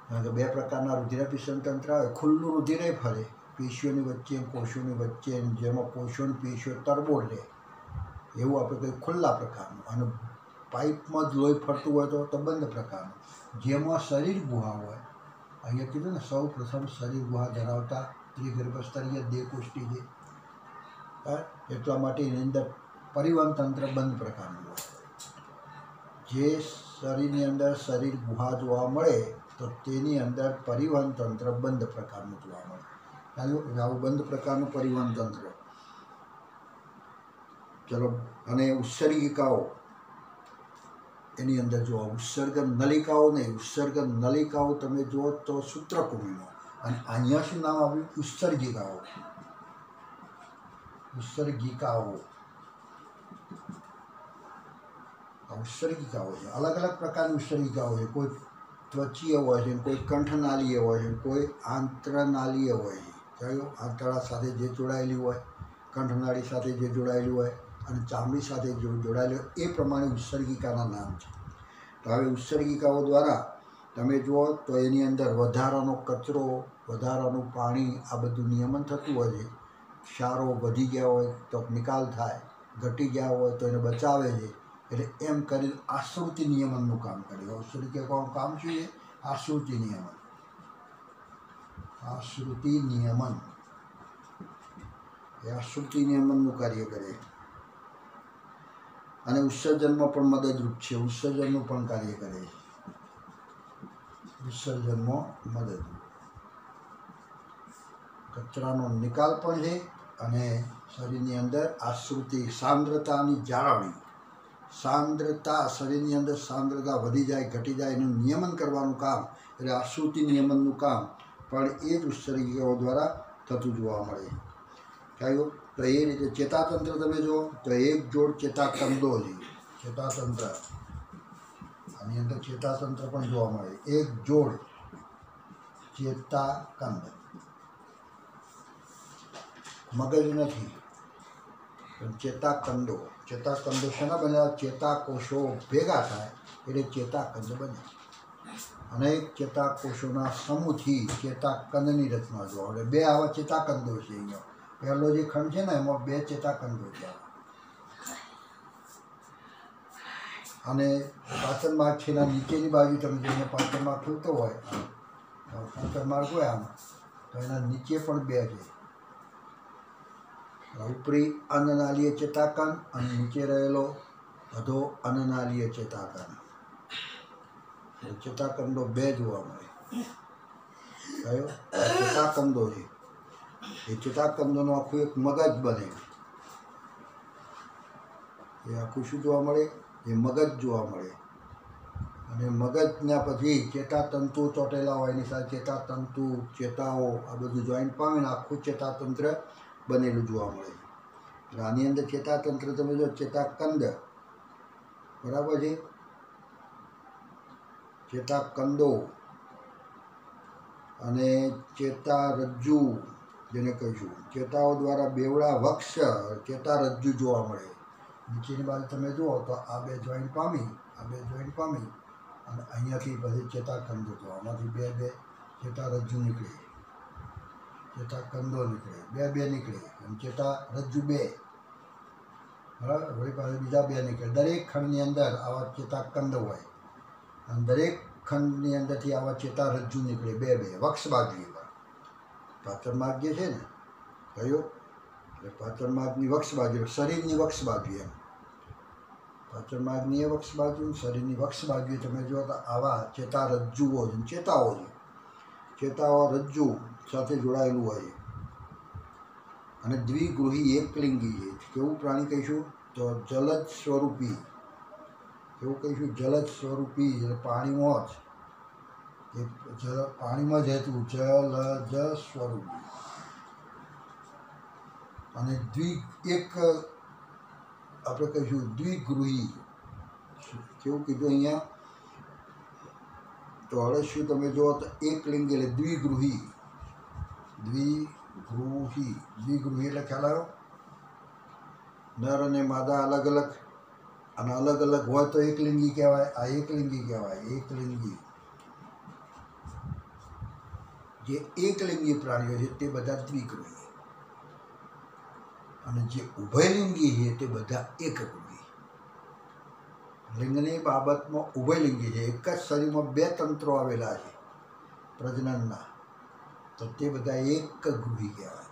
કારણ કે બે પ્રકારના રુધિરાભિસરણ તંત્ર આવે. ખુલ્લું રુધિર ફરે પેશીઓની વચ્ચે, કોષોની વચ્ચે, જેમાં કોષોની પેશીઓ તરબોળ રહે, એવું આપણે કંઈ ખુલ્લા પ્રકારનું. અને પાઇપમાં જ લોહી ફરતું હોય તો બંધ પ્રકારનું, જેમાં શરીર ગુહા હોય. અહીંયા કીધું ને સૌ પ્રથમ શરીર ગુહા ધરાવતા ત્રિગર્ભ સ્તરીય દેહકોષ્ટી છે. એટલા માટે એની અંદર પરિવહન તંત્ર બંધ પ્રકારનું હોય. જે શરીરની અંદર શરીર ગુહા જોવા મળે તો તેની અંદર પરિવહન તંત્ર બંધ પ્રકારનું જોવા મળે. આવું બંધ પ્રકારનું પરિવહન તંત્ર. ચલો, અને ઉત્સર્ગિકાઓ એની અંદર જો ઉત્સર્ગ નલિકાઓ નહીં, ઉત્સર્ગ નલિકાઓ તમે જુઓ તો સૂત્રકુંભીનો, અને અહીંયા શું નામ આવ્યું? ઉત્સર્ગિકાઓ. ઉત્સર્ગિકાઓ, ઉત્સર્ગિકાઓ છે. અલગ અલગ પ્રકારની ઉત્સર્ગિકાઓ છે. કોઈ ત્વચીય હોય છે, કોઈ કંઠનાલીય હોય છે, કોઈ આંતરનાલીય હોય છે. આંતરડા સાથે જે જોડાયેલી હોય, કંઠનાળી સાથે જે જોડાયેલી હોય અને ચામડી સાથે જે જોડાયેલી હોય, એ પ્રમાણે ઉત્સર્ગિકાના નામ છે. તો હવે ઉત્સર્ગિકાઓ દ્વારા તમે જુઓ તો એની અંદર વધારાનો કચરો, વધારાનું પાણી, આ બધું નિયમન થતું હોય છે. ક્ષારો વધી ગયા હોય તો નિકાલ થાય, ઘટી ગયા હોય તો એને બચાવે છે. એટલે એમ કરી આશ્રુતિ નિયમનનું કામ કરે. ઉત્સર્ગિકાઓનું કામ શું છે? આશ્રુતિ નિયમન. આશ્રુતિ નિયમન એ આશ્રુતિ નિયમનનું કાર્ય કરે. અને ઉત્સર્જનમાં પણ મદદરૂપ છે. ઉત્સર્જનનું પણ કાર્ય કરે છે. વિસર્જનમાં મદદરૂપ. કચરાનો નિકાલ પણ છે અને શરીરની અંદર આશ્રુતિ સાંદ્રતાની જાળવણી. સાંદ્રતા, શરીરની અંદર સાંદ્રતા વધી જાય, ઘટી જાય, એનું નિયમન કરવાનું કામ, એટલે આશ્રુતિ નિયમનનું કામ પણ એ જ ઉત્સર્ગિકાઓ દ્વારા થતું જોવા મળે. ખ્યાલ? તો એ રીતે ચેતાતંત્ર તમે જુઓ તો એક જોડ ચેતાકંદો છે. ચેતાતંત્ર, આની અંદર ચેતાતંત્ર પણ જોવા મળે. એક જોડ ચેતાકંદ. મગજ નથી પણ ચેતાકંદો. ચેતાકંદો શેના બન્યા? ચેતાકોષો ભેગા થાય એટલે ચેતાકંદ બને. અનેક ચેતાકોષોના સમૂહથી ચેતાકંદની રચના જોવા મળે. બે આવા ચેતાકંદો છે. અહીંયા પહેલો જે ખંડ છે ને એમાં બે ચેતાકંદો છે. અને પાચન માર્ગ છે એના નીચેની બાજુ તમે જેને પાચન માર્ગ ખુલતો હોય, પાચન માર્ગ હોય આમાં, તો એના નીચે પણ બે છે. ઉપરી અન્નનાલીય ચેતાકંદ અને નીચે રહેલો અધો અન્નનાલીય ચેતાકંદ. ચેતાકંદો બે જોવા મળે. કયો? ચેતાકંદો છે. એ ચેતાકંદોનું આખું એક મગજ બને. એ આખું શું જોવા મળે? એ મગજ જોવા મળે. અને મગજના પછી ચેતાતંતુ ચોટેલા હોય, એની સાથે ચેતાતંતુ, ચેતાઓ, આ બધું જોઈન્ટ પામીને આખું ચેતાતંત્ર બનેલું જોવા મળે. એટલે આની અંદર ચેતાતંત્ર તમે જો ચેતાકંદ, બરાબર છે, ચેતાકંદો અને ચેતારજ્જુ જેને કહીશું. ચેતાઓ દ્વારા બેવડા વક્ષ, ચેતારજ્જુ જોવા મળે. નીચેની બાજુ તમે જુઓ તો આ બે જોઈન્ટ પામી, આ બે જોઈન્ટ પામી અને અહીંયાથી પછી ચેતાકંદો તો આમાંથી બે બે ચેતારજ્જુ નીકળે, ચેતાકંદો નીકળે, બે બે નીકળે અને ચેતારજ્જુ બે, બરાબર. વળી પાસે બીજા બે નીકળે. દરેક ખંડની અંદર આવા ચેતાકંદ હોય અને દરેક ખંડની અંદરથી આવા ચેતારજ્જુ નીકળે, બે બે વક્ષ બાજુએ. પાચન માર્ગ જે છે ને કયો? એટલે પાચન માર્ગની વક્ષ બાજુ, શરીરની વક્ષ બાજુ. એમ પાચન માર્ગની એ વક્ષ બાજુ, શરીરની વક્ષ બાજુએ તમે જુઓ તો આવા ચેતારજ્જુઓ છે, ચેતાઓ છે. ચેતાઓ રજ્જુ સાથે જોડાયેલું હોય અને દ્વિગૃહી એકલિંગી છે. કેવું પ્રાણી કહીશું? તો જલજ સ્વરૂપી. કેવું કહીશું? જલજ સ્વરૂપી. એટલે પાણીમાં જ, એ પાણીમાં જ રહેતું, જલજ સ્વરૂપી. અને એક આપણે કહીશું દ્વિગૃહી. કેવું કીધું અહીંયા? તો અળસિયું તમે જુઓ તો એકલિંગી એટલે દ્વિગૃહી. દ્વિગૃહી, દ્વિગૃહી એટલે ખ્યાલ આવ્યો? નર અને માદા અલગ અલગ, અને અલગ અલગ હોય તો એકલિંગી કહેવાય. આ એકલિંગી કહેવાય. એકલિંગી. જે એકલિંગી પ્રાણીઓ છે તે બધા દ્વિગૃહી, અને જે ઉભયલિંગી છે તે બધા એકગૃહી. લિંગની બાબતમાં ઉભયલિંગી છે. એક જ શરીરમાં બે તંત્રો આવેલા છે પ્રજનનના, તો તે બધા એકગૃહી કહેવાય.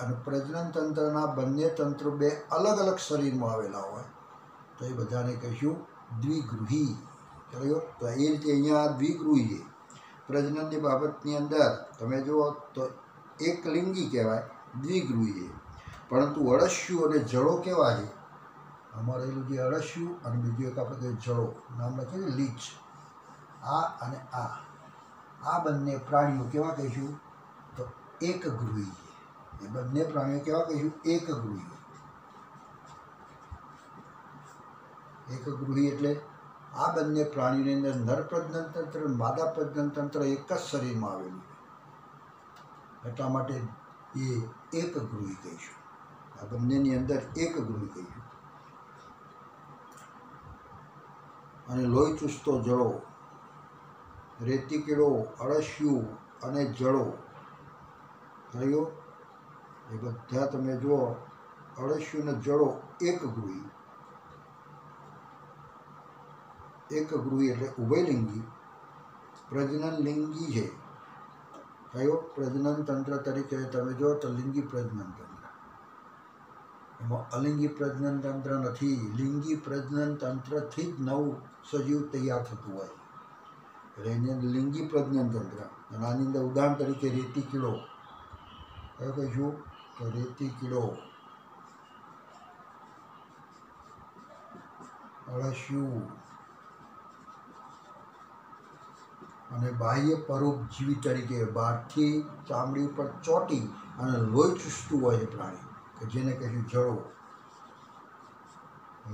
અને પ્રજનન તંત્રના બંને તંત્રો બે અલગ અલગ શરીરમાં આવેલા હોય તો એ બધાને કહીશું દ્વિગૃહી. ચલો, તો એ રીતે અહીંયા દ્વિગૃહી છે. પ્રજનનની બાબતની અંદર તમે જુઓ તો એકલિંગી કહેવાય, દ્વિગૃહી છે. પરંતુ અળસિયું અને જળો કેવા છે? આમાં રહેલું જે અળસિયું અને બીજું એક આપણે કહીએ જળો, નામ લખીએ ને લીચ, આ અને આ બંને પ્રાણીઓ કેવા કહીશું તો એકગૃહી. એ બંને પ્રાણીઓ કેવા કહીશું એકગૃહી. એકગૃહી એટલે આ બંને પ્રાણીની અંદર નર પ્રજનન તંત્ર માદા પ્રજનન તંત્ર એક જ શરીરમાં આવેલું છે, એટલા માટે એ એકગૃહી કહીશું. આ બંનેની અંદર એકગૃહી કહીશું. અને લોહી ચૂસતો જળો, રેતી કીડો, અળસિયું અને જળો થયો એ બધા તમે જુઓ. અળસિયું અને જળો એકગૃહી. એકગૃહી એટલે ઉભયલિંગી. પ્રજનન લિંગી છે. કયો પ્રજનન તંત્ર તરીકે તમે જો તો લિંગી પ્રજનન તંત્ર. એમાં અલિંગી પ્રજનન તંત્ર નથી. લિંગી પ્રજનન તંત્રથી જ નવું સજીવ તૈયાર થતું હોય એટલે એની અંદર લિંગી પ્રજનન તંત્ર. અને આની અંદર ઉદાહરણ તરીકે રેતી કીડો, કયો કહીશું તો રેતી કીડો, અળસિયું અને બાહ્ય પરોપજીવી તરીકે બહારથી ચામડી ઉપર ચોંટી અને લોહી ચૂસતું હોય છે પ્રાણી કે જેને કહીશું જળો,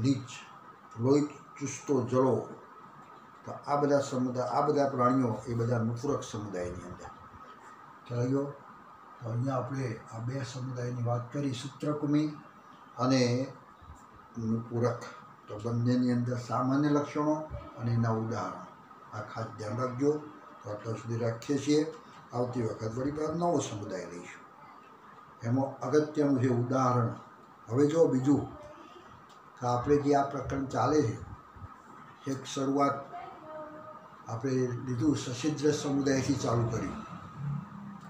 લીચ, લોહી ચૂસતો જળો. તો આ બધા સમુદાય, આ બધા પ્રાણીઓ એ બધા નુપુરક સમુદાયની અંદર ચાલ્યો. તો અહીંયા આપણે આ બે સમુદાયની વાત કરી, સૂત્રકૃમિ અને નુપુરક. તો બંનેની અંદર સામાન્ય લક્ષણો અને એના ઉદાહરણો આ ખાસ ધ્યાન રાખજો. તો આટલા સુધી રાખીએ છીએ. આવતી વખત વળી પાછો નવો સમુદાય લઈશું. એમાં અગત્યનું છે ઉદાહરણ. હવે જો બીજું કે આપણે જે આ પ્રકરણ ચાલે છે, એક શરૂઆત આપણે લીધું સશિદ્ર સમુદાયથી ચાલુ કર્યું.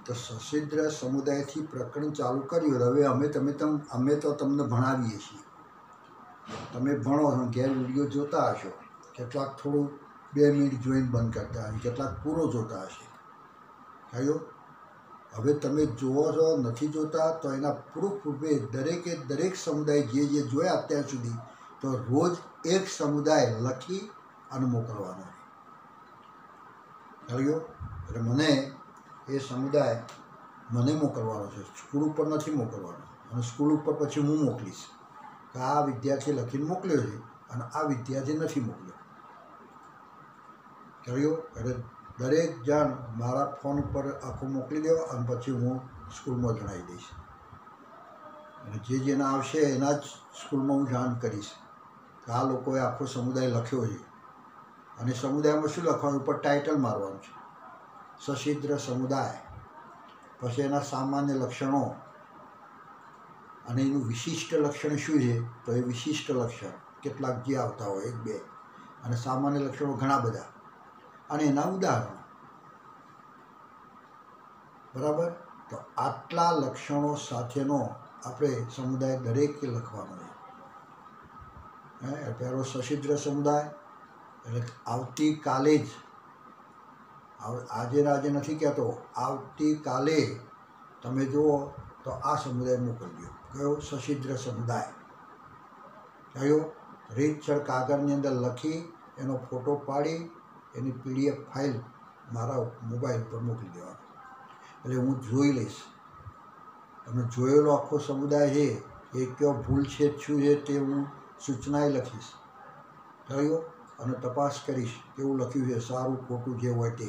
તો સશિદ્ર સમુદાયથી પ્રકરણ ચાલુ કર્યું. હવે અમે તો તમને ભણાવીએ છીએ. તમે ભણો છો, ઘેર વિડીયો જોતા હશો. કેટલાક થોડું 2 મિનિટ જોઈને બંધ કરતા હશે, કેટલાક પૂરો જોતા હશે. કયો હવે તમે જુઓ છો નથી જોતા તો એના પ્રૂફ રૂપે દરેક સમુદાય જે જોયા અત્યાર સુધી, તો રોજ એક સમુદાય લખી અને મોકલવાનો છે. કયો એટલે મને એ સમુદાય મને મોકલવાનો છે, સ્કૂલ ઉપર નથી મોકલવાનો. અને સ્કૂલ ઉપર પછી હું મોકલીશ કે આ વિદ્યાર્થી લખીને મોકલ્યો છે અને આ વિદ્યાર્થી નથી મોકલ્યો. કયો એટલે દરેક જણ મારા ફોન ઉપર આખો મોકલી દેવો અને પછી હું સ્કૂલમાં જણાવી દઈશ. અને જેના આવશે એના જ સ્કૂલમાં હું જાણ કરીશ કે આ લોકોએ આખો સમુદાય લખ્યો છે. અને સમુદાયમાં શું લખવાનું, ઉપર ટાઇટલ મારવાનું છે, સશિદ્ર સમુદાય. પછી એના સામાન્ય લક્ષણો અને એનું વિશિષ્ટ લક્ષણ શું છે, તો એ વિશિષ્ટ લક્ષણ કેટલાક જે આવતા હોય 1-2, અને સામાન્ય લક્ષણો ઘણા બધા, અને એના ઉદાહરણો. બરાબર. તો આટલા લક્ષણો સાથેનો આપણે સમુદાય દરેકે લખવાનો છે. પહેલો સશિદ્ર સમુદાય એટલે આવતીકાલે જ, આજે નથી કહેતો, આવતીકાલે તમે જુઓ તો આ સમુદાય મોકલજો. કયો સશિદ્ર સમુદાય. કયો રીતસર કાગળની અંદર લખી એનો ફોટો પાડી એની PDF ફાઇલ મારા મોબાઈલ પર મોકલી દેવાનો. એટલે હું જોઈ લઈશ. અને જોયેલો આખો સમુદાય છે એ કયો ભૂલ છે શું છે તે હું સૂચનાએ લખીશ. કયો અને તપાસ કરીશ કેવું લખ્યું છે, સારું ખોટું જે હોય તે.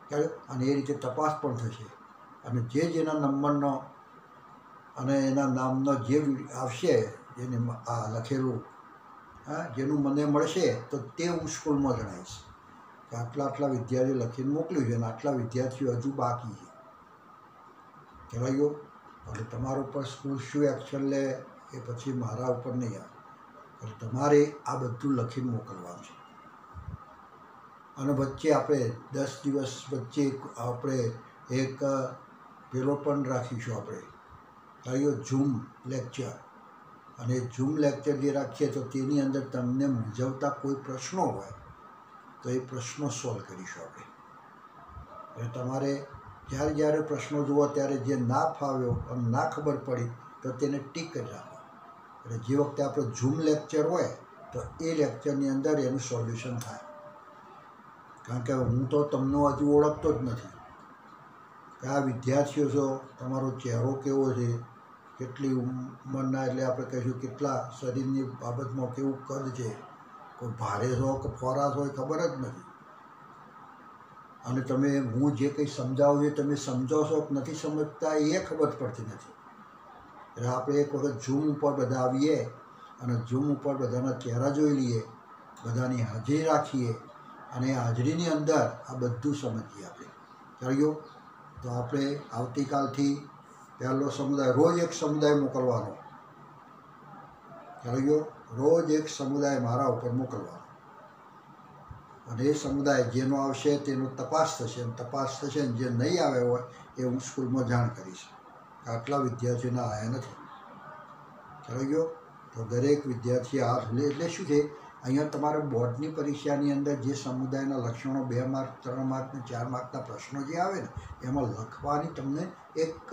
કયો અને એ રીતે તપાસ પણ થશે. અને જેના નંબરનો અને એના નામનો જે આવશે, જેને આ લખેલું જેનું મને મળશે તો તે હું સ્કૂલમાં જણાવીશ કે આટલા વિદ્યાર્થીઓ લખીને મોકલ્યું છે અને આટલા વિદ્યાર્થીઓ હજુ બાકી છે. કહેવાય ગયો. એટલે તમારા ઉપર સ્કૂલ શું એક્શન લે એ પછી મારા ઉપર નહીં આવે. એટલે તમારે આ બધું લખીને મોકલવાનું છે. અને વચ્ચે આપણે 10 દિવસ વચ્ચે આપણે એક પેલો પણ રાખીશું આપણે, કયો ઝૂમ લેક્ચર. અને ઝૂમ લેક્ચર જે રાખીએ તો તેની અંદર તમને મૂંઝવતા કોઈ પ્રશ્નો હોય તો એ પ્રશ્નો સોલ્વ કરીશું આપણે. એટલે તમારે જ્યારે પ્રશ્નો જુઓ ત્યારે જે ના ફાવ્યો અને ના ખબર પડી તો તેને ટીક કરી રાખો. એટલે જે વખતે આપણો ઝૂમ લેક્ચર હોય તો એ લેક્ચરની અંદર એનું સોલ્યુશન થાય. કારણ કે હું તો તમને હજુ ઓળખતો જ નથી. કયા વિદ્યાર્થીઓ છો, તમારો ચહેરો કેવો છે, કેટલી ઉંમરના, એટલે આપણે કહીશું કેટલા શરીરની બાબતમાં કેવું કદ છે, કોઈ ભારે છો કે ફોરા છો એ ખબર જ નથી. અને તમે હું જે કંઈ સમજાવું છું તમે સમજો છો કે નથી સમજતા એ ખબર પડતી નથી. એટલે આપણે એક વખત ઝૂમ ઉપર બધા આવીએ અને ઝૂમ ઉપર બધાના ચહેરા જોઈ લઈએ, બધાની હાજરી રાખીએ અને હાજરીની અંદર આ બધું સમજીએ આપણે. ચાલ્યો તો આપણે આવતીકાલથી પહેલો સમુદાય, રોજ એક સમુદાય મોકલવાનો. ચાલ્યો રોજ એક સમુદાય મારા ઉપર મોકલવાનો અને એ સમુદાય જેનો આવશે તેનો તપાસ થશે અને તપાસ થશે ને જે નહીં આવે હોય એ હું સ્કૂલમાં જાણ કરીશ. આટલા વિદ્યાર્થીઓના આવ્યા નથી. ચાલ્યો તો દરેક વિદ્યાર્થીએ હાથ લે. એટલે શું છે, અહીંયા તમારે બોર્ડની પરીક્ષાની અંદર જે સમુદાયના લક્ષણો 2 માર્ક 3 માર્ક ને 4 માર્કના પ્રશ્નો જે આવે ને એમાં લખવાની તમને એક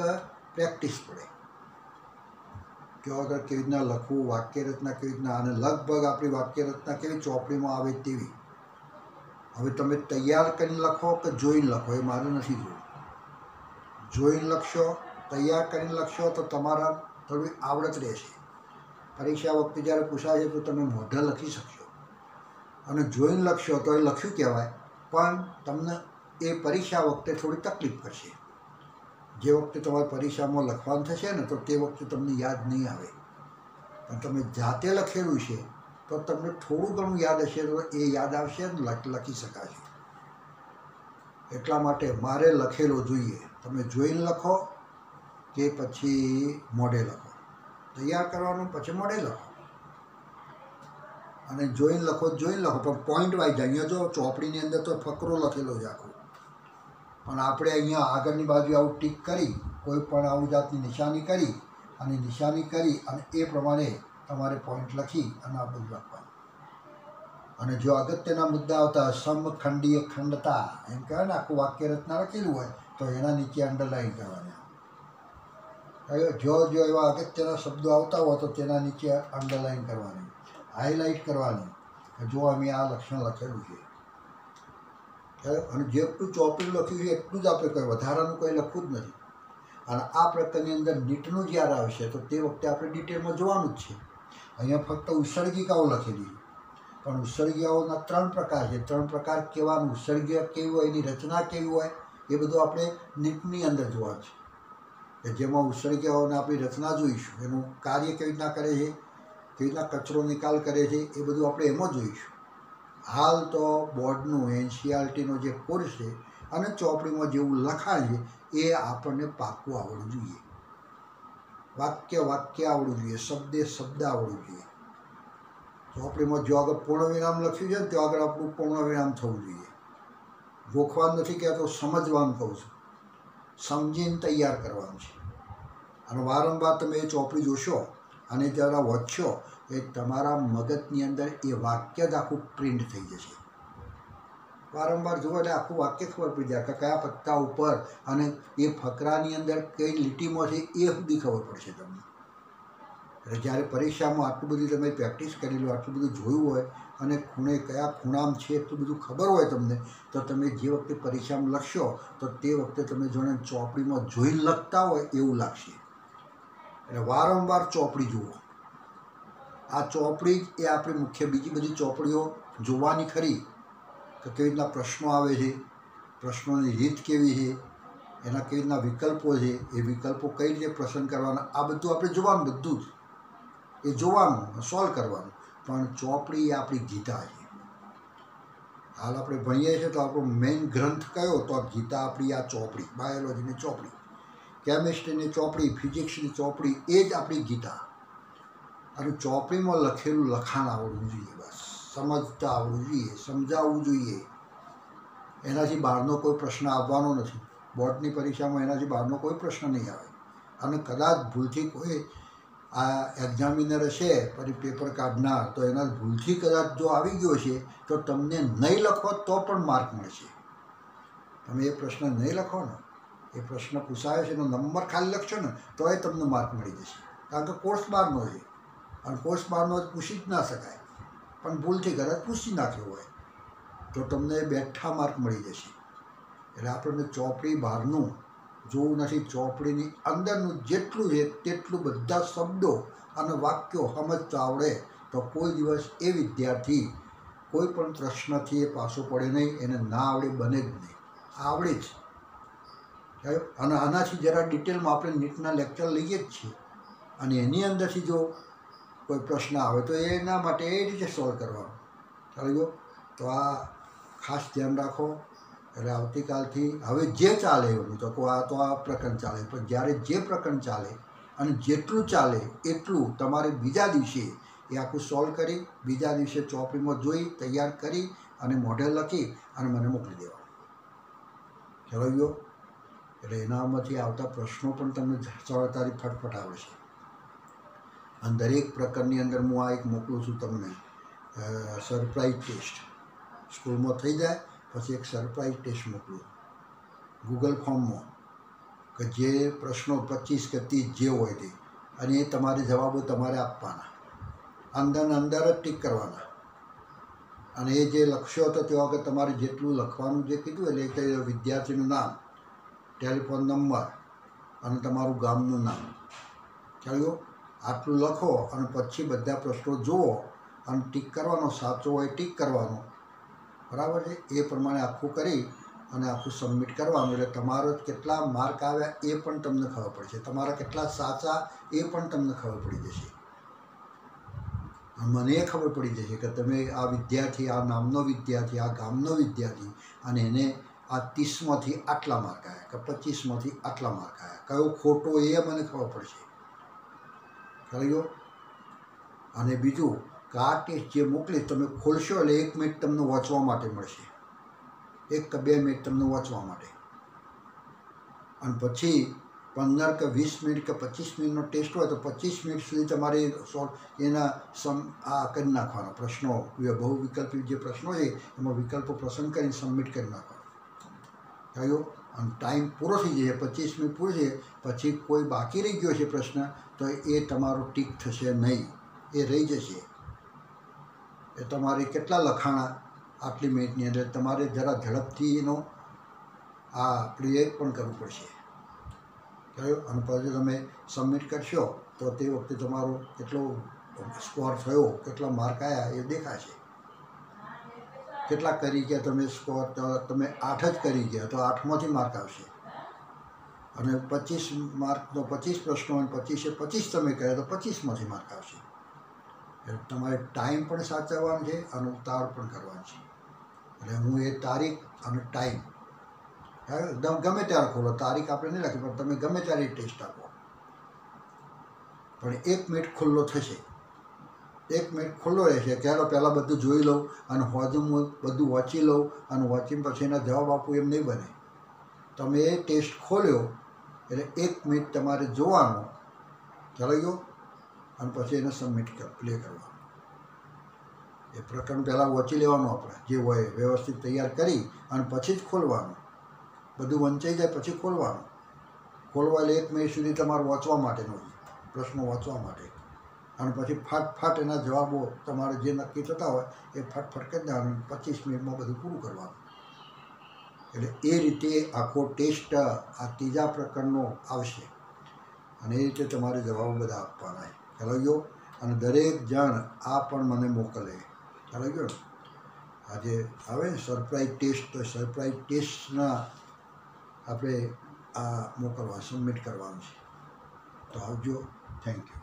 પ્રેક્ટિસ પડે કે અગર કેવી રીતના લખવું, વાક્ય રચના કેવી રીતના, અને લગભગ આપણી વાક્ય રચના કેવી ચોપડીમાં આવે તેવી. હવે તમે તૈયાર કરીને લખો કે જોઈને લખો એ મારે નથી જોવું. જોઈને લખશો, તૈયાર કરીને લખશો તો તમારા થોડી આવડત રહેશે. પરીક્ષા વખતે જ્યારે પૂછાશે તો તમે મોઢે લખી શકશો. અને જોઈને લખશો તો એ લખ્યું કહેવાય, પણ તમને એ પરીક્ષા વખતે થોડી તકલીફ કરશે. જે વખતે તમારે પરીક્ષામાં લખવાનું થશે ને તો તે વખતે તમને યાદ નહીં આવે. પણ તમે જાતે લખેલું છે તો તમને થોડું ઘણું યાદ હશે તો એ યાદ આવશે ને લખી શકાશે. એટલા માટે મારે લખેલો જોઈએ. તમે જોઈને લખો કે પછી મોઢે લખો. તૈયાર કરવાનું પછી મોઢે લખો. અને જોઈને લખો પણ પોઈન્ટ વાઇઝ. અહીંયા જો ચોપડીની અંદર તો ફકરો લખેલો છે આખો, પણ આપણે અહીંયા આગળની બાજુ આવું ટીક કરી કોઈ પણ આવું જાતની નિશાની કરી અને એ પ્રમાણે તમારે પોઈન્ટ લખી અને આ બધું લખવાનું. અને જો અગત્યના મુદ્દા આવતા સમખંડીય ખંડતા એમ કહેવાય ને, આખું વાક્ય રચના લખેલું હોય તો એના નીચે અંડરલાઈન કરવાની. જો એવા અગત્યના શબ્દો આવતા હોય તો તેના નીચે અંડરલાઈન કરવાની, હાઇલાઇટ કરવાની. જો અમે આ લક્ષણ લખેલું છે. અને જેટલું ચોપડી લખ્યું છે એટલું જ આપણે કંઈ વધારાનું કંઈ લખવું જ નથી. અને આ પ્રકારની અંદર નીટનું જ્યારે આવશે તો તે વખતે આપણે ડિટેલમાં જોવાનું જ છે. અહીંયા ફક્ત ઉત્સર્ગિકાઓ લખેલી છે, પણ ઉત્સર્ગિકાઓના 3 પ્રકાર છે. 3 પ્રકાર કેવાનું, ઉત્સર્ગીય કેવું હોય, એની રચના કેવી હોય, એ બધું આપણે નીટની અંદર જોવાનું છે. કે જેમાં ઉત્સર્ગિકાઓને આપણી રચના જોઈશું, એનું કાર્ય કેવી રીતના કરે છે, કેવી રીતના કચરો નિકાલ કરે છે, એ બધું આપણે એમાં જોઈશું. હાલ તો બોર્ડનું NCERTનો જે કોર્સ છે અને ચોપડીમાં જેવું લખાણ છે એ આપણને પાકું આવડવું જોઈએ. વાક્ય આવડવું જોઈએ, શબ્દ આવડવું જોઈએ. ચોપડીમાં જો આગળ પૂર્ણવિરામ લખ્યું છે ને તો આગળ આપણું પૂર્ણવિરામ થવું જોઈએ. ગોખવાનું નથી કહેતો, સમજવાનું કહું છું. સમજીને તૈયાર કરવાનું છે. અને વારંવાર તમે એ ચોપડી જોશો અને જરા વાંચશો એ તમારા મગજની અંદર એ વાક્ય જ આખું પ્રિન્ટ થઈ જશે. વારંવાર જુઓ એટલે આખું વાક્ય ખબર પડી જાય કે કયા પત્તા ઉપર અને એ ફકરાની અંદર કઈ લીટીમાં છે એ સુધી ખબર પડશે તમને. એટલે જ્યારે પરીક્ષામાં આટલું બધું તમે પ્રેક્ટિસ કરેલું, આટલું બધું જોયું હોય અને ખૂણે કયા ખૂણામ છે એટલું બધું ખબર હોય તમને, તો તમે જે વખતે પરીક્ષામાં લખશો તો તે વખતે તમે જોડે ચોપડીમાં જોઈને લખતા હોય એવું લાગશે. એટલે વારંવાર ચોપડી જુઓ. આ ચોપડી એ આપણી મુખ્ય. બીજી બધી ચોપડીઓ જોવાની ખરી કે કેવી રીતના પ્રશ્નો આવે છે, પ્રશ્નોની રીત કેવી છે, એના કેવી રીતના વિકલ્પો છે, એ વિકલ્પો કઈ રીતે પસંદ કરવાના, આ બધું આપણે જોવાનું. બધું જ એ જોવાનું, સોલ્વ કરવાનું. પણ ચોપડી એ આપણી ગીતા છે. હાલ આપણે ભણીએ છીએ તો આપણો મેઇન ગ્રંથ કયો તો આ ગીતા આપણી. આ ચોપડી, બાયોલોજીની ચોપડી, કેમિસ્ટ્રીની ચોપડી, ફિઝિક્સની ચોપડી, એ જ આપણી ગીતા. અને ચોપડીમાં લખેલું લખાણ આવડવું જોઈએ. બસ સમજતા આવડવું જોઈએ, સમજાવવું જોઈએ. એનાથી બહારનો કોઈ પ્રશ્ન આવવાનો નથી. બોર્ડની પરીક્ષામાં એનાથી બહારનો કોઈ પ્રશ્ન નહીં આવે. અને કદાચ ભૂલથી કોઈ આ એક્ઝામિનર હશે પછી પેપર કાઢનાર, તો એના ભૂલથી કદાચ જો આવી ગયો છે તો તમને નહીં લખો તો પણ માર્ક મળશે. તમે એ પ્રશ્ન નહીં લખો ને, એ પ્રશ્ન પૂછાયો છે એનો નંબર ખાલી લખશો ને તો એ તમને માર્ક મળી જશે. કારણ કે કોર્સ બહારનો છે અને પોસ્ટબારમાં પૂછી જ ના શકાય, પણ ભૂલથી કદાચ પૂછી નાખ્યો હોય તો તમને બેઠા માર્ક મળી જશે. એટલે આપણને ચોપડી બહારનું જોવું નથી, ચોપડીની અંદરનું જેટલું છે તેટલું બધા શબ્દો અને વાક્યો સમજતા આવડે તો કોઈ દિવસ એ વિદ્યાર્થી કોઈ પણ પ્રશ્નથી એ પાછો પડે નહીં, એને ના આવડે બને જ નહીં, આવડે જ. અને આનાથી જરા ડિટેલમાં આપણે નીટના લેક્ચર લઈએ જ છીએ, અને એની અંદરથી જો કોઈ પ્રશ્ન આવે તો એના માટે એ રીતે સોલ્વ કરવાનો. ચાલો ગયો. તો આ ખાસ ધ્યાન રાખો. એટલે આવતીકાલથી હવે જે ચાલે એવું તો આ પ્રકરણ ચાલે, પણ જ્યારે જે પ્રકરણ ચાલે અને જેટલું ચાલે એટલું તમારે બીજા દિવસે એ આખું સોલ્વ કરી બીજા દિવસે ચોપડીમાં જોઈ તૈયાર કરી અને મોઢે લખી અને મને મોકલી દેવાનું. ચાલો ગયો. એટલે એનામાંથી આવતા પ્રશ્નો પણ તમને સરળતાથી ફટફટ આવડશે. અને દરેક પ્રકરણની અંદર હું આ એક મોકલું છું તમને સરપ્રાઈઝ ટેસ્ટ. સ્કૂલમાં થઈ જાય પછી એક સરપ્રાઈઝ ટેસ્ટ મોકલું ગૂગલ ફોર્મમાં, કે જે પ્રશ્નો 25 કે 30 જે હોય તે, અને એ તમારે જવાબો તમારે આપવાના, અંદર જ ટીક કરવાના. અને એ જે લક્ષ્યો હતો તે વખત તમારે જેટલું લખવાનું જે કીધું એટલે કે વિદ્યાર્થીનું નામ, ટેલિફોન નંબર અને તમારું ગામનું નામ. ચાલ્યો. આટલું લખો અને પછી બધા પ્રશ્નો જુઓ અને ટીક કરવાનો, સાચો હોય ટીક કરવાનો, બરાબર છે. એ પ્રમાણે આખું કરી અને આખું સબમિટ કરવાનું. એટલે તમારો કેટલા માર્ક આવ્યા એ પણ તમને ખબર પડશે, તમારા કેટલા સાચા એ પણ તમને ખબર પડી જશે. મને એ ખબર પડી જશે કે તમે આ વિદ્યાર્થી, આ નામનો વિદ્યાર્થી, આ ગામનો વિદ્યાર્થી, અને એને આ 30માંથી આટલા માર્ક આવ્યા કે 25માંથી આટલા માર્ક આવ્યા, કયો ખોટો એ મને ખબર પડશે. ખ્યાલ ગયો. અને બીજું કે આ ટેસ્ટ જે મોકલી તમે ખોલશો એટલે 1 મિનિટ તમને વાંચવા માટે મળશે, 1 કે 2 મિનિટ તમને વાંચવા માટે. અને પછી 15 કે 20 મિનિટ કે 25 મિનિટનો ટેસ્ટ હોય તો 25 મિનિટ સુધી તમારે એના આ કરી નાખવાના પ્રશ્નો, બહુ વિકલ્પી જે પ્રશ્નો છે એમાં વિકલ્પો પસંદ કરીને સબમિટ કરી નાખવાનો. થયો. અને ટાઈમ પૂરો થઈ જશે, 25 મિનિટ પૂરી છે પછી કોઈ બાકી રહી ગયો છે પ્રશ્ન તો એ તમારો ટીક થશે નહીં, એ રહી જશે. એ તમારે કેટલા લખાણા આટલી મિનિટની અંદર, તમારે જરા ઝડપથી એનો આ ક્રિએટ પણ કરવું પડશે. થયો. અને પછી તમે સબમિટ કરશો તો તે વખતે તમારો કેટલો સ્કોર થયો, કેટલા માર્ક આવ્યા એ દેખાશે. કેટલા કરી ગયા તમે સ્કોર, તમે 8 જ કરી ગયા તો 8માંથી માર્ક આવશે. અને 25 માર્કનો 25 પ્રશ્નો અને 25 તમે કર્યા તો 25માંથી માર્ક આવશે. એટલે તમારે ટાઈમ પણ સાચવવાનો છે અને ઉતાવળ પણ કરવાનો છે. એટલે હું એ તારીખ અને ટાઈમ ગમે ત્યારે ખોલો, તારીખ આપણે નહીં રાખી, પણ તમે ગમે ત્યારે ટેસ્ટ આપો, પણ 1 મિનિટ ખુલ્લો થશે. 1 મિનિટ ખુલ્લો રહેશે. ચાલો પહેલાં બધું જોઈ લઉં અને હોજું હું બધું વાંચી લઉં અને વાંચીને પછી એના જવાબ આપું એમ નહીં બને. તમે એ ટેસ્ટ ખોલ્યો એટલે 1 મિનિટ તમારે જોવાનો, ચાલો ગયો, અને પછી એને સબમિટ પ્લે કરવાનો. એ પ્રકરણ પહેલાં વાંચી લેવાનું, આપણે જે હોય વ્યવસ્થિત તૈયાર કરી અને પછી જ ખોલવાનું. બધું વંચાઈ જાય પછી ખોલવાનું. ખોલવા એટલે 1 મિનિટ સુધી તમારે વાંચવા માટેનો પ્રશ્નો વાંચવા માટે, અને પછી ફાટ એના જવાબો તમારે જે નક્કી થતા હોય એ ફટફટ કરી દેવાનું. 25 મિનિટમાં બધું પૂરું કરવાનું. એટલે એ રીતે આખો ટેસ્ટ આ ત્રીજા પ્રકરણનો આવશે અને એ રીતે તમારે જવાબો બધા આપવાના. ખ્યાલ ગયો. અને દરેક જણ આ પણ મને મોકલે. ખ્યાલ ગયો. આજે આવે ને સરપ્રાઈઝ ટેસ્ટ, તો સરપ્રાઈઝ ટેસ્ટના આપણે આ મોકલવા, સબમિટ કરવાનું છે. તો આવજો. Thank you.